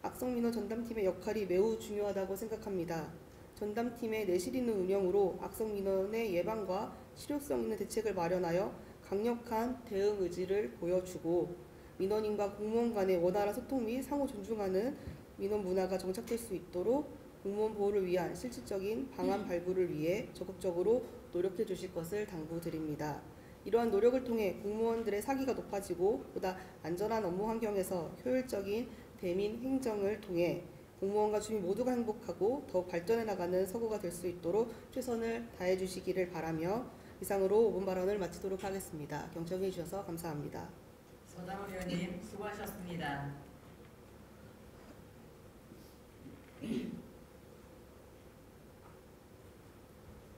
악성민원 전담팀의 역할이 매우 중요하다고 생각합니다. 전담팀의 내실 있는 운영으로 악성민원의 예방과 실효성 있는 대책을 마련하여 강력한 대응 의지를 보여주고 민원인과 공무원 간의 원활한 소통 및 상호 존중하는 민원 문화가 정착될 수 있도록 공무원 보호를 위한 실질적인 방안 발굴을 위해 적극적으로 노력해 주실 것을 당부드립니다. 이러한 노력을 통해 공무원들의 사기가 높아지고 보다 안전한 업무 환경에서 효율적인 대민 행정을 통해 공무원과 주민 모두가 행복하고 더욱 발전해 나가는 서구가 될 수 있도록 최선을 다해 주시기를 바라며 이상으로 5분 발언을 마치도록 하겠습니다. 경청해 주셔서 감사합니다. 서장훈 의원님 수고하셨습니다.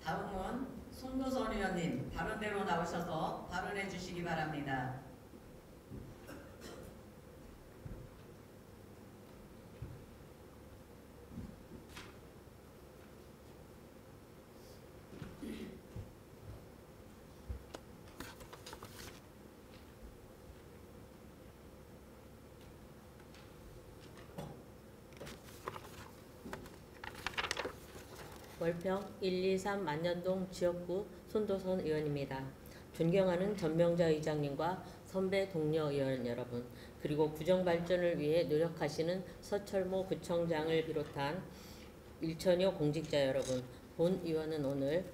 다음은 손도선 의원님 발언대로 나오셔서 발언해 주시기 바랍니다. 월평 123 만년동 지역구 손도선 의원입니다. 존경하는 전명자 의장님과 선배 동료 의원 여러분, 그리고 구정발전을 위해 노력하시는 서철모 구청장을 비롯한 일천여 공직자 여러분, 본 의원은 오늘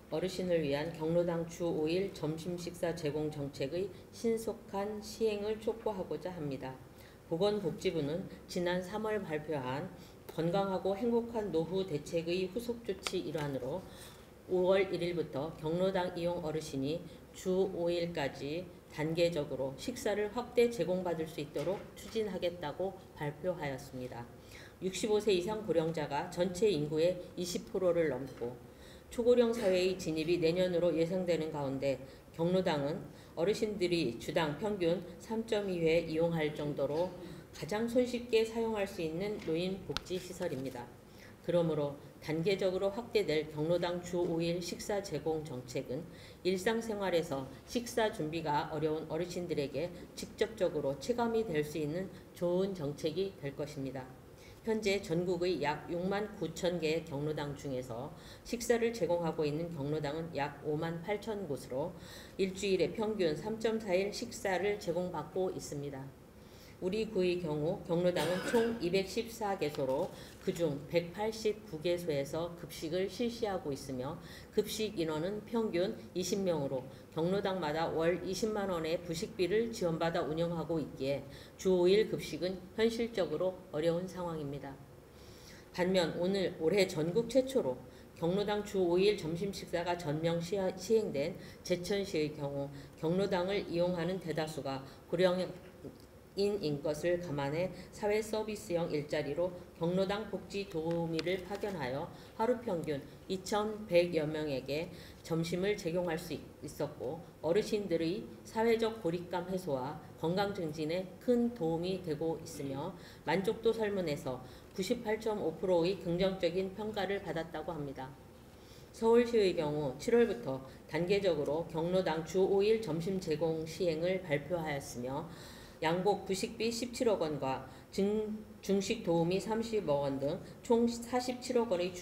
어르신을 위한 경로당 주 5일 점심식사 제공 정책의 신속한 시행을 촉구하고자 합니다. 보건복지부는 지난 3월 발표한 건강하고 행복한 노후 대책의 후속 조치 일환으로 5월 1일부터 경로당 이용 어르신이 주 5일까지 단계적으로 식사를 확대 제공받을 수 있도록 추진하겠다고 발표하였습니다. 65세 이상 고령자가 전체 인구의 20%를 넘고 초고령 사회의 진입이 내년으로 예상되는 가운데 경로당은 어르신들이 주당 평균 3.2회 이용할 정도로 가장 손쉽게 사용할 수 있는 노인복지시설입니다. 그러므로 단계적으로 확대될 경로당 주 5일 식사 제공 정책은 일상생활에서 식사 준비가 어려운 어르신들에게 직접적으로 체감이 될 수 있는 좋은 정책이 될 것입니다. 현재 전국의 약 6만 9천 개의 경로당 중에서 식사를 제공하고 있는 경로당은 약 5만 8천 곳으로 일주일에 평균 3.4일 식사를 제공받고 있습니다. 우리 구의 경우 경로당은 총 214개소로 그중 189개소에서 급식을 실시하고 있으며 급식 인원은 평균 20명으로 경로당마다 월 20만 원의 부식비를 지원받아 운영하고 있기에 주 5일 급식은 현실적으로 어려운 상황입니다. 반면 올해 전국 최초로 경로당 주 5일 점심 식사가 전면 시행된 제천시의 경우 경로당을 이용하는 대다수가 고령인 것을 감안해 사회 서비스형 일자리로 경로당 복지 도우미를 파견하여 하루 평균 2,100여 명에게 점심을 제공할 수 있었고 어르신들의 사회적 고립감 해소와 건강 증진에 큰 도움이 되고 있으며 만족도 설문에서 98.5%의 긍정적인 평가를 받았다고 합니다. 서울시의 경우 7월부터 단계적으로 경로당 주 5일 점심 제공 시행을 발표하였으며 양복 부식비 17억 원과 중식 도우미 30억 원 등 총 47억 원의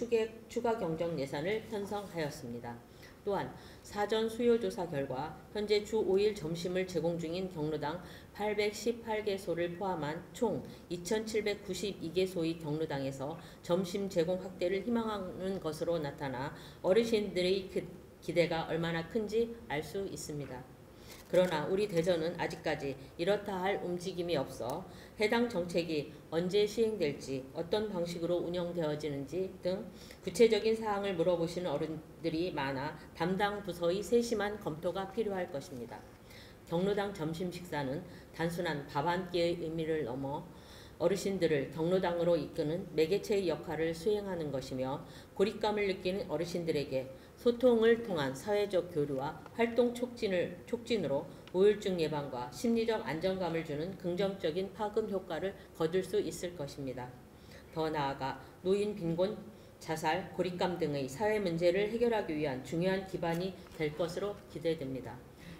추가 경정 예산을 편성하였습니다. 또한 사전 수요조사 결과 현재 주 5일 점심을 제공 중인 경로당 818개소를 포함한 총 2,792개소의 경로당에서 점심 제공 확대를 희망하는 것으로 나타나 어르신들의 기대가 얼마나 큰지 알 수 있습니다. 그러나 우리 대전은 아직까지 이렇다 할 움직임이 없어 해당 정책이 언제 시행될지, 어떤 방식으로 운영되어지는지 등 구체적인 사항을 물어보시는 어른들이 많아 담당 부서의 세심한 검토가 필요할 것입니다. 경로당 점심 식사는 단순한 밥 한 끼의 의미를 넘어 어르신들을 경로당으로 이끄는 매개체의 역할을 수행하는 것이며, 고립감을 느끼는 어르신들에게 소통을 통한 사회적 교류와 활동 촉진으로 우울증 예방과 심리적 안정감을 주는 긍정적인 파급 효과를 거둘 수 있을 것입니다. 더 나아가 노인 빈곤, 자살, 고립감 등의 사회 문제를 해결하기 위한 중요한 기반이 될 것으로 기대됩니다.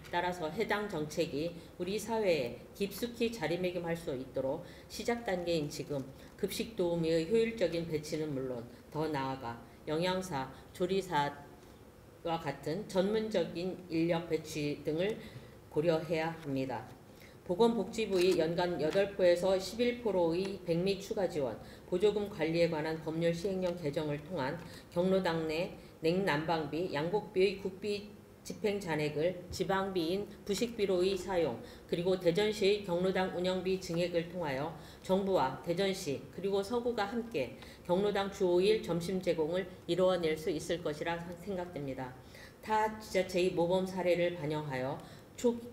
따라서 해당 정책이 우리 사회에 깊숙이 자리매김할 수 있도록 시작 단계인 지금 급식 도우미의 효율적인 배치는 물론 더 나아가 영양사, 조리사와 같은 전문적인 인력 배치 등을 고려해야 합니다. 보건복지부의 연간 8%에서 11%의 백미 추가 지원, 보조금 관리에 관한 법률 시행령 개정을 통한 경로당 내 냉난방비, 양복비의 국비 집행 잔액을 지방비인 부식비로의 사용, 그리고 대전시의 경로당 운영비 증액을 통하여 정부와 대전시 그리고 서구가 함께 경로당 주 5일 점심 제공을 이루어낼 수 있을 것이라 생각됩니다. 타 지자체의 모범 사례를 반영하여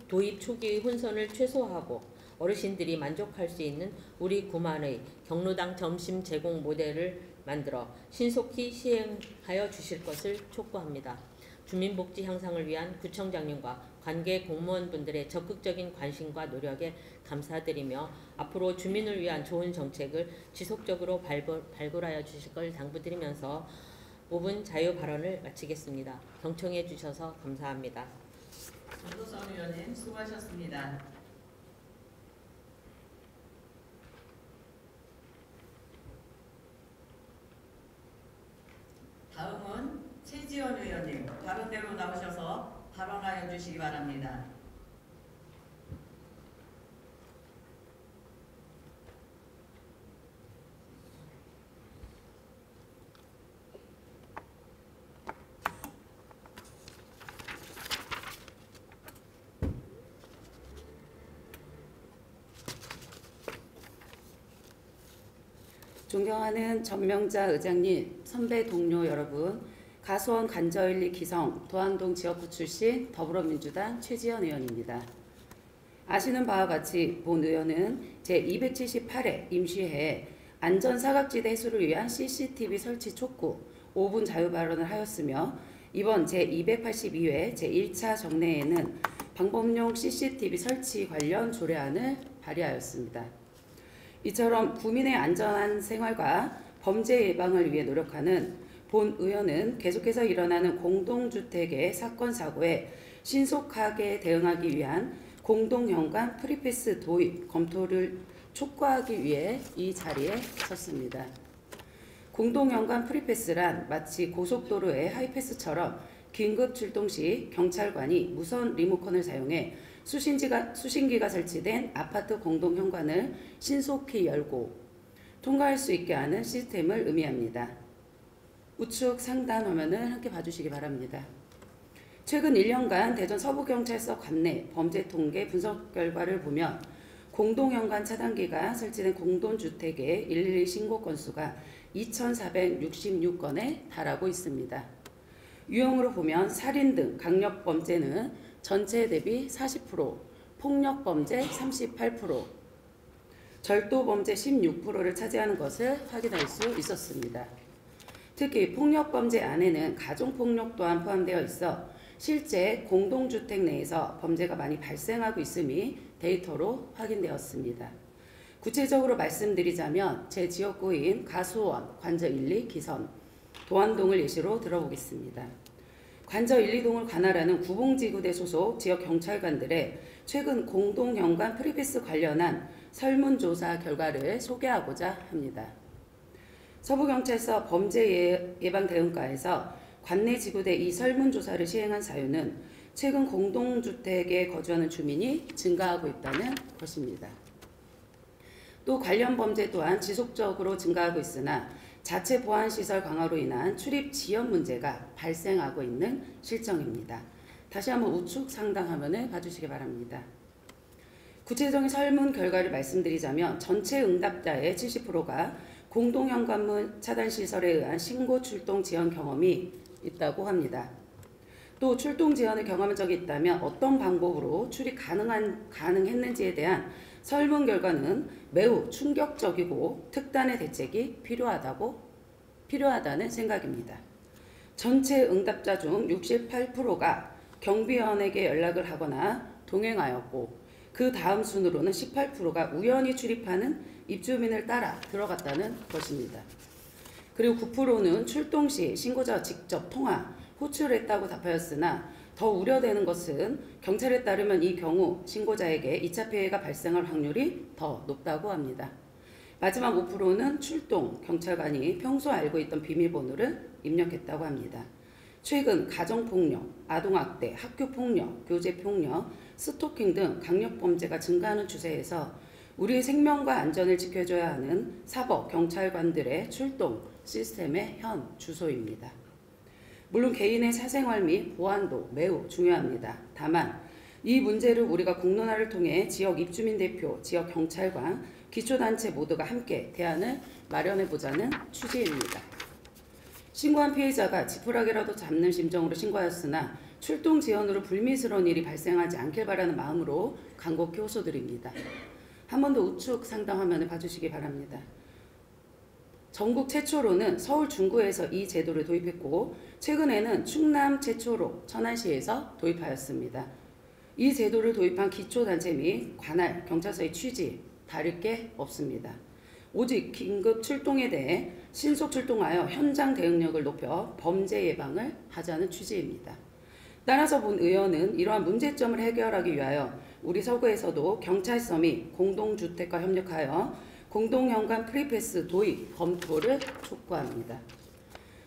도입 초기의 혼선을 최소화하고 어르신들이 만족할 수 있는 우리 구만의 경로당 점심 제공 모델을 만들어 신속히 시행하여 주실 것을 촉구합니다. 주민복지 향상을 위한 구청장님과 관계 공무원분들의 적극적인 관심과 노력에 감사드리며 앞으로 주민을 위한 좋은 정책을 지속적으로 발굴하여 주실 걸 당부드리면서 5분 자유 발언을 마치겠습니다. 경청해 주셔서 감사합니다. 전도선 의원님 수고하셨습니다. 다음은 최지원 의원님 발언대로 나오셔서 발언하여 주시기 바랍니다. 존경하는 전명자 의장님, 선배 동료 여러분, 가수원 간저일리 기성 도안동 지역구 출신 더불어민주당 최지원 의원입니다. 아시는 바와 같이 본 의원은 제278회 임시회에 안전사각지대 해소를 위한 CCTV 설치 촉구 5분 자유 발언을 하였으며, 이번 제282회 제1차 정례에는 방법용 CCTV 설치 관련 조례안을 발의하였습니다. 이처럼 국민의 안전한 생활과 범죄 예방을 위해 노력하는 본 의원은 계속해서 일어나는 공동주택의 사건 사고에 신속하게 대응하기 위한 공동현관 프리패스 도입 검토를 촉구하기 위해 이 자리에 섰습니다. 공동현관 프리패스란 마치 고속도로의 하이패스처럼 긴급 출동 시 경찰관이 무선 리모컨을 사용해 수신기가 설치된 아파트 공동현관을 신속히 열고 통과할 수 있게 하는 시스템을 의미합니다. 우측 상단 화면을 함께 봐주시기 바랍니다. 최근 1년간 대전 서부경찰서 관내 범죄 통계 분석 결과를 보면 공동현관 차단기가 설치된 공동주택의 112 신고 건수가 2,466건에 달하고 있습니다. 유형으로 보면 살인 등 강력범죄는 전체 대비 40%, 폭력범죄 38%, 절도범죄 16%를 차지하는 것을 확인할 수 있었습니다. 특히 폭력범죄 안에는 가정폭력 또한 포함되어 있어 실제 공동주택 내에서 범죄가 많이 발생하고 있음이 데이터로 확인되었습니다. 구체적으로 말씀드리자면 제 지역구인 가수원, 관저 1, 2, 기선, 도안동을 예시로 들어보겠습니다. 관저 1, 2동을 관할하는 구봉지구대 소속 지역경찰관들의 최근 공동현관 프리패스 관련한 설문조사 결과를 소개하고자 합니다. 서부경찰서 범죄예방대응과에서 관내 지구대 이 설문조사를 시행한 사유는 최근 공동주택에 거주하는 주민이 증가하고 있다는 것입니다. 또 관련 범죄 또한 지속적으로 증가하고 있으나 자체 보안시설 강화로 인한 출입 지연 문제가 발생하고 있는 실정입니다. 다시 한번 우측 상당 화면을 봐주시기 바랍니다. 구체적인 설문 결과를 말씀드리자면 전체 응답자의 70%가 공동현관문 차단시설에 의한 신고 출동 지연 경험이 있다고 합니다. 또 출동 지연을 경험한 적이 있다면 어떤 방법으로 출입 가능했는지에 대한 설문 결과는 매우 충격적이고 특단의 대책이 필요하다는 생각입니다. 전체 응답자 중 68%가 경비원에게 연락을 하거나 동행하였고 그 다음 순으로는 18%가 우연히 출입하는 입주민을 따라 들어갔다는 것입니다. 그리고 9%는 출동 시 신고자와 직접 통화, 호출했다고 답하였으나 더 우려되는 것은 경찰에 따르면 이 경우 신고자에게 2차 피해가 발생할 확률이 더 높다고 합니다. 마지막 5%는 출동, 경찰관이 평소 알고 있던 비밀번호를 입력했다고 합니다. 최근 가정폭력, 아동학대, 학교폭력, 교제폭력, 스토킹 등 강력범죄가 증가하는 추세에서 우리의 생명과 안전을 지켜줘야 하는 사법, 경찰관들의 출동 시스템의 현 주소입니다. 물론 개인의 사생활 및 보안도 매우 중요합니다. 다만 이 문제를 우리가 공론화를 통해 지역 입주민 대표, 지역 경찰관, 기초단체 모두가 함께 대안을 마련해보자는 취지입니다. 신고한 피해자가 지푸라기라도 잡는 심정으로 신고하였으나 출동 지연으로 불미스러운 일이 발생하지 않길 바라는 마음으로 간곡히 호소드립니다. 한 번 더 우측 상당 화면을 봐주시기 바랍니다. 전국 최초로는 서울 중구에서 이 제도를 도입했고 최근에는 충남 최초로 천안시에서 도입하였습니다. 이 제도를 도입한 기초단체 및 관할 경찰서의 취지 다를 게 없습니다. 오직 긴급 출동에 대해 신속 출동하여 현장 대응력을 높여 범죄 예방을 하자는 취지입니다. 따라서 본 의원은 이러한 문제점을 해결하기 위하여 우리 서구에서도 경찰서 및 공동주택과 협력하여 공동현관 프리패스 도입 검토를 촉구합니다.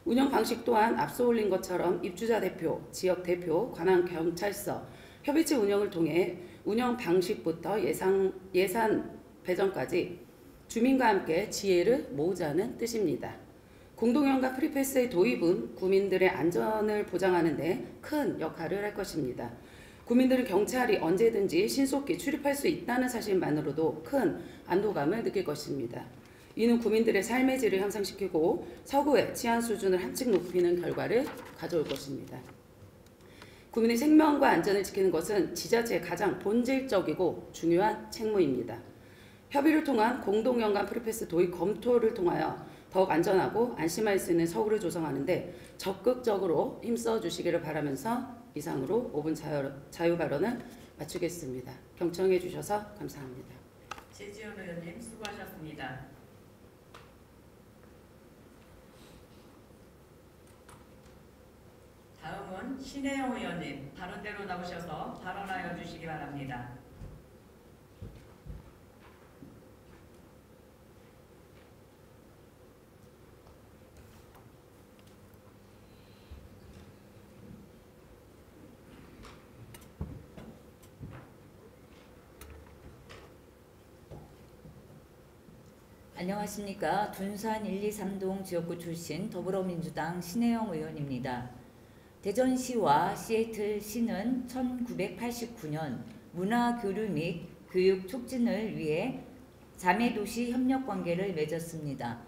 운영 방식 또한 앞서 올린 것처럼 입주자 대표, 지역 대표, 관할 경찰서, 협의체 운영을 통해 운영 방식부터 예산 배정까지 주민과 함께 지혜를 모으자는 뜻입니다. 공동현관 프리패스의 도입은 국민들의 안전을 보장하는 데 큰 역할을 할 것입니다. 국민들은 경찰이 언제든지 신속히 출입할 수 있다는 사실만으로도 큰 안도감을 느낄 것입니다. 이는 국민들의 삶의 질을 향상시키고 서구의 치안 수준을 한층 높이는 결과를 가져올 것입니다. 국민의 생명과 안전을 지키는 것은 지자체의 가장 본질적이고 중요한 책무입니다. 협의를 통한 공동연관 프리패스 도입 검토를 통하여 더욱 안전하고 안심할 수 있는 서울을 조성하는 데 적극적으로 힘써 주시기를 바라면서 이상으로 5분 자유 발언을 마치겠습니다. 경청해 주셔서 감사합니다. 최지원 의원님 수고하셨습니다. 다음은 신혜영 의원님 발언대로 나오셔서 발언하여 주시기 바랍니다. 안녕하십니까. 둔산 1, 2, 3동 지역구 출신 더불어민주당 신혜영 의원입니다. 대전시와 시애틀시는 1989년 문화교류 및 교육 촉진을 위해 자매도시 협력관계를 맺었습니다.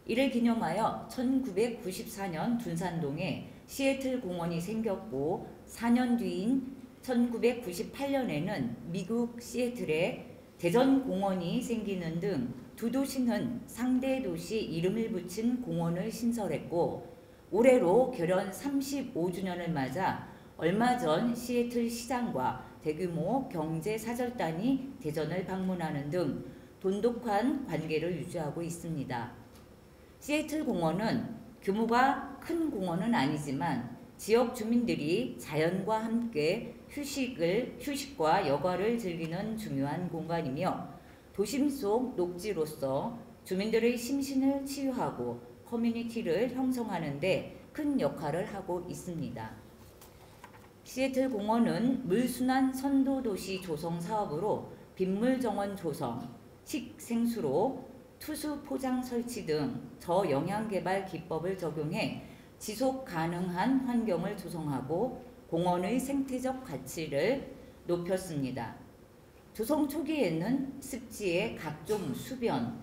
이를 기념하여 1994년 둔산동에 시애틀 공원이 생겼고 4년 뒤인 1998년에는 미국 시애틀에 대전 공원이 생기는 등 두 도시는 상대 도시 이름을 붙인 공원을 신설했고 올해로 결연 35주년을 맞아 얼마 전 시애틀 시장과 대규모 경제사절단이 대전을 방문하는 등 돈독한 관계를 유지하고 있습니다. 시애틀 공원은 규모가 큰 공원은 아니지만 지역 주민들이 자연과 함께 휴식과 여가를 즐기는 중요한 공간이며 도심 속 녹지로서 주민들의 심신을 치유하고 커뮤니티를 형성하는 데 큰 역할을 하고 있습니다. 시애틀 공원은 물순환 선도도시 조성 사업으로 빗물 정원 조성, 식생수로 투수 포장 설치 등 저영향 개발 기법을 적용해 지속 가능한 환경을 조성하고 공원의 생태적 가치를 높였습니다. 조성 초기에는 습지에 각종 수변,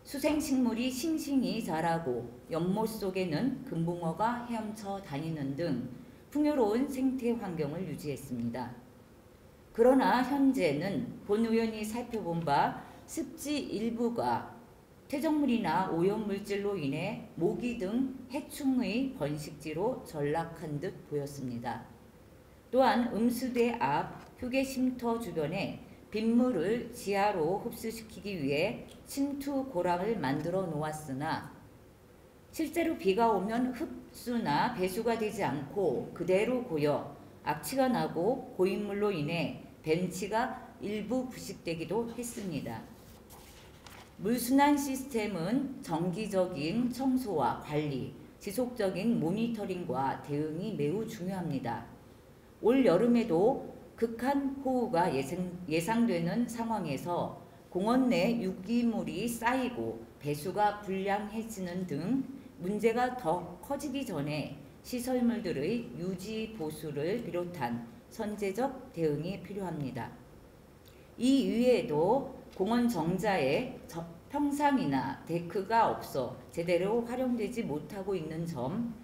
수생식물이 싱싱히 자라고 연못 속에는 금붕어가 헤엄쳐 다니는 등 풍요로운 생태 환경을 유지했습니다. 그러나 현재는 본 의원이 살펴본 바 습지 일부가 퇴적물이나 오염물질로 인해 모기 등 해충의 번식지로 전락한 듯 보였습니다. 또한 음수대 앞 휴게 쉼터 주변에 빗물을 지하로 흡수시키기 위해 침투 고랑을 만들어 놓았으나 실제로 비가 오면 흡수나 배수가 되지 않고 그대로 고여 악취가 나고 고인물로 인해 벤치가 일부 부식되기도 했습니다. 물순환 시스템은 정기적인 청소와 관리, 지속적인 모니터링과 대응이 매우 중요합니다. 올 여름에도 극한 호우가 예상되는 상황에서 공원 내 유기물이 쌓이고 배수가 불량해지는 등 문제가 더 커지기 전에 시설물들의 유지 보수를 비롯한 선제적 대응이 필요합니다. 이 이외에도 공원 정자에 평상이나 데크가 없어 제대로 활용되지 못하고 있는 점,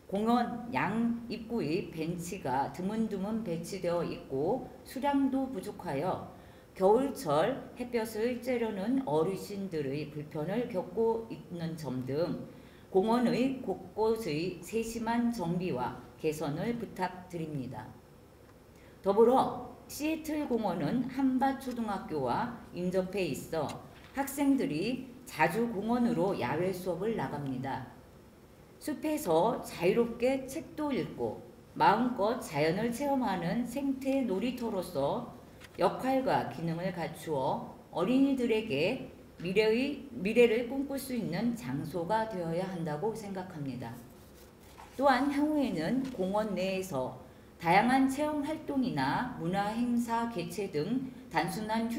공원 양 입구의 벤치가 드문드문 배치되어 있고 수량도 부족하여 겨울철 햇볕을 쬐려는 어르신들의 불편을 겪고 있는 점 등 공원의 곳곳의 세심한 정비와 개선을 부탁드립니다. 더불어 시애틀 공원은 한밭초등학교와 인접해 있어 학생들이 자주 공원으로 야외 수업을 나갑니다. 숲에서 자유롭게 책도 읽고 마음껏 자연을 체험하는 생태 놀이터로서 역할과 기능을 갖추어 어린이들에게 미래를 꿈꿀 수 있는 장소가 되어야 한다고 생각합니다. 또한 향후에는 공원 내에서 다양한 체험 활동이나 문화 행사 개최 등 단순한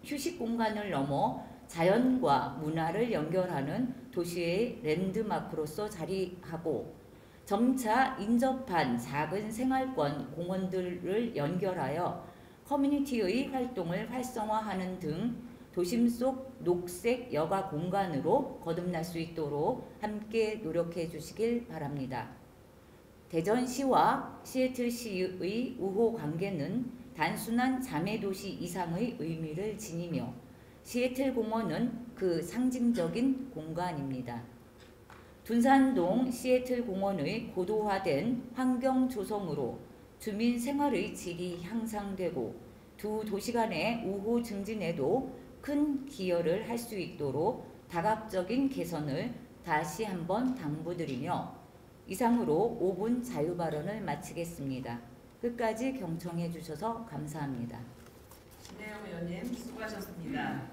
휴식 공간을 넘어 자연과 문화를 연결하는 도시의 랜드마크로서 자리하고 점차 인접한 작은 생활권 공원들을 연결하여 커뮤니티의 활동을 활성화하는 등 도심 속 녹색 여가 공간으로 거듭날 수 있도록 함께 노력해 주시길 바랍니다. 대전시와 시애틀시의 우호 관계는 단순한 자매도시 이상의 의미를 지니며 시애틀 공원은 그 상징적인 공간입니다. 둔산동 시애틀 공원의 고도화된 환경 조성으로 주민 생활의 질이 향상되고 두 도시 간의 우호 증진에도 큰 기여를 할 수 있도록 다각적인 개선을 다시 한번 당부드리며 이상으로 5분 자유발언을 마치겠습니다. 끝까지 경청해 주셔서 감사합니다. 신혜영 의원님 수고하셨습니다.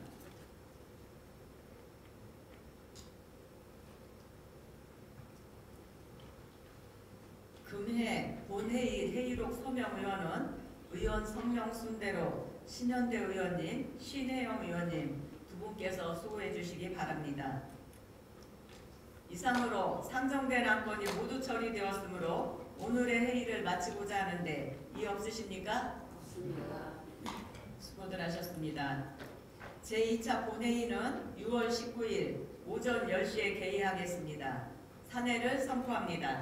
금해 본회의 회의록 서명 의원은 의원 성명 순대로 신현대 의원님, 신혜영 의원님 두 분께서 수고해 주시기 바랍니다. 이상으로 상정된 안건이 모두 처리되었으므로 오늘의 회의를 마치고자 하는데 이의 없으십니까? 없습니다. 수고들 하셨습니다. 제2차 본회의는 6월 19일 오전 10시에 개의하겠습니다. 산회를 선포합니다.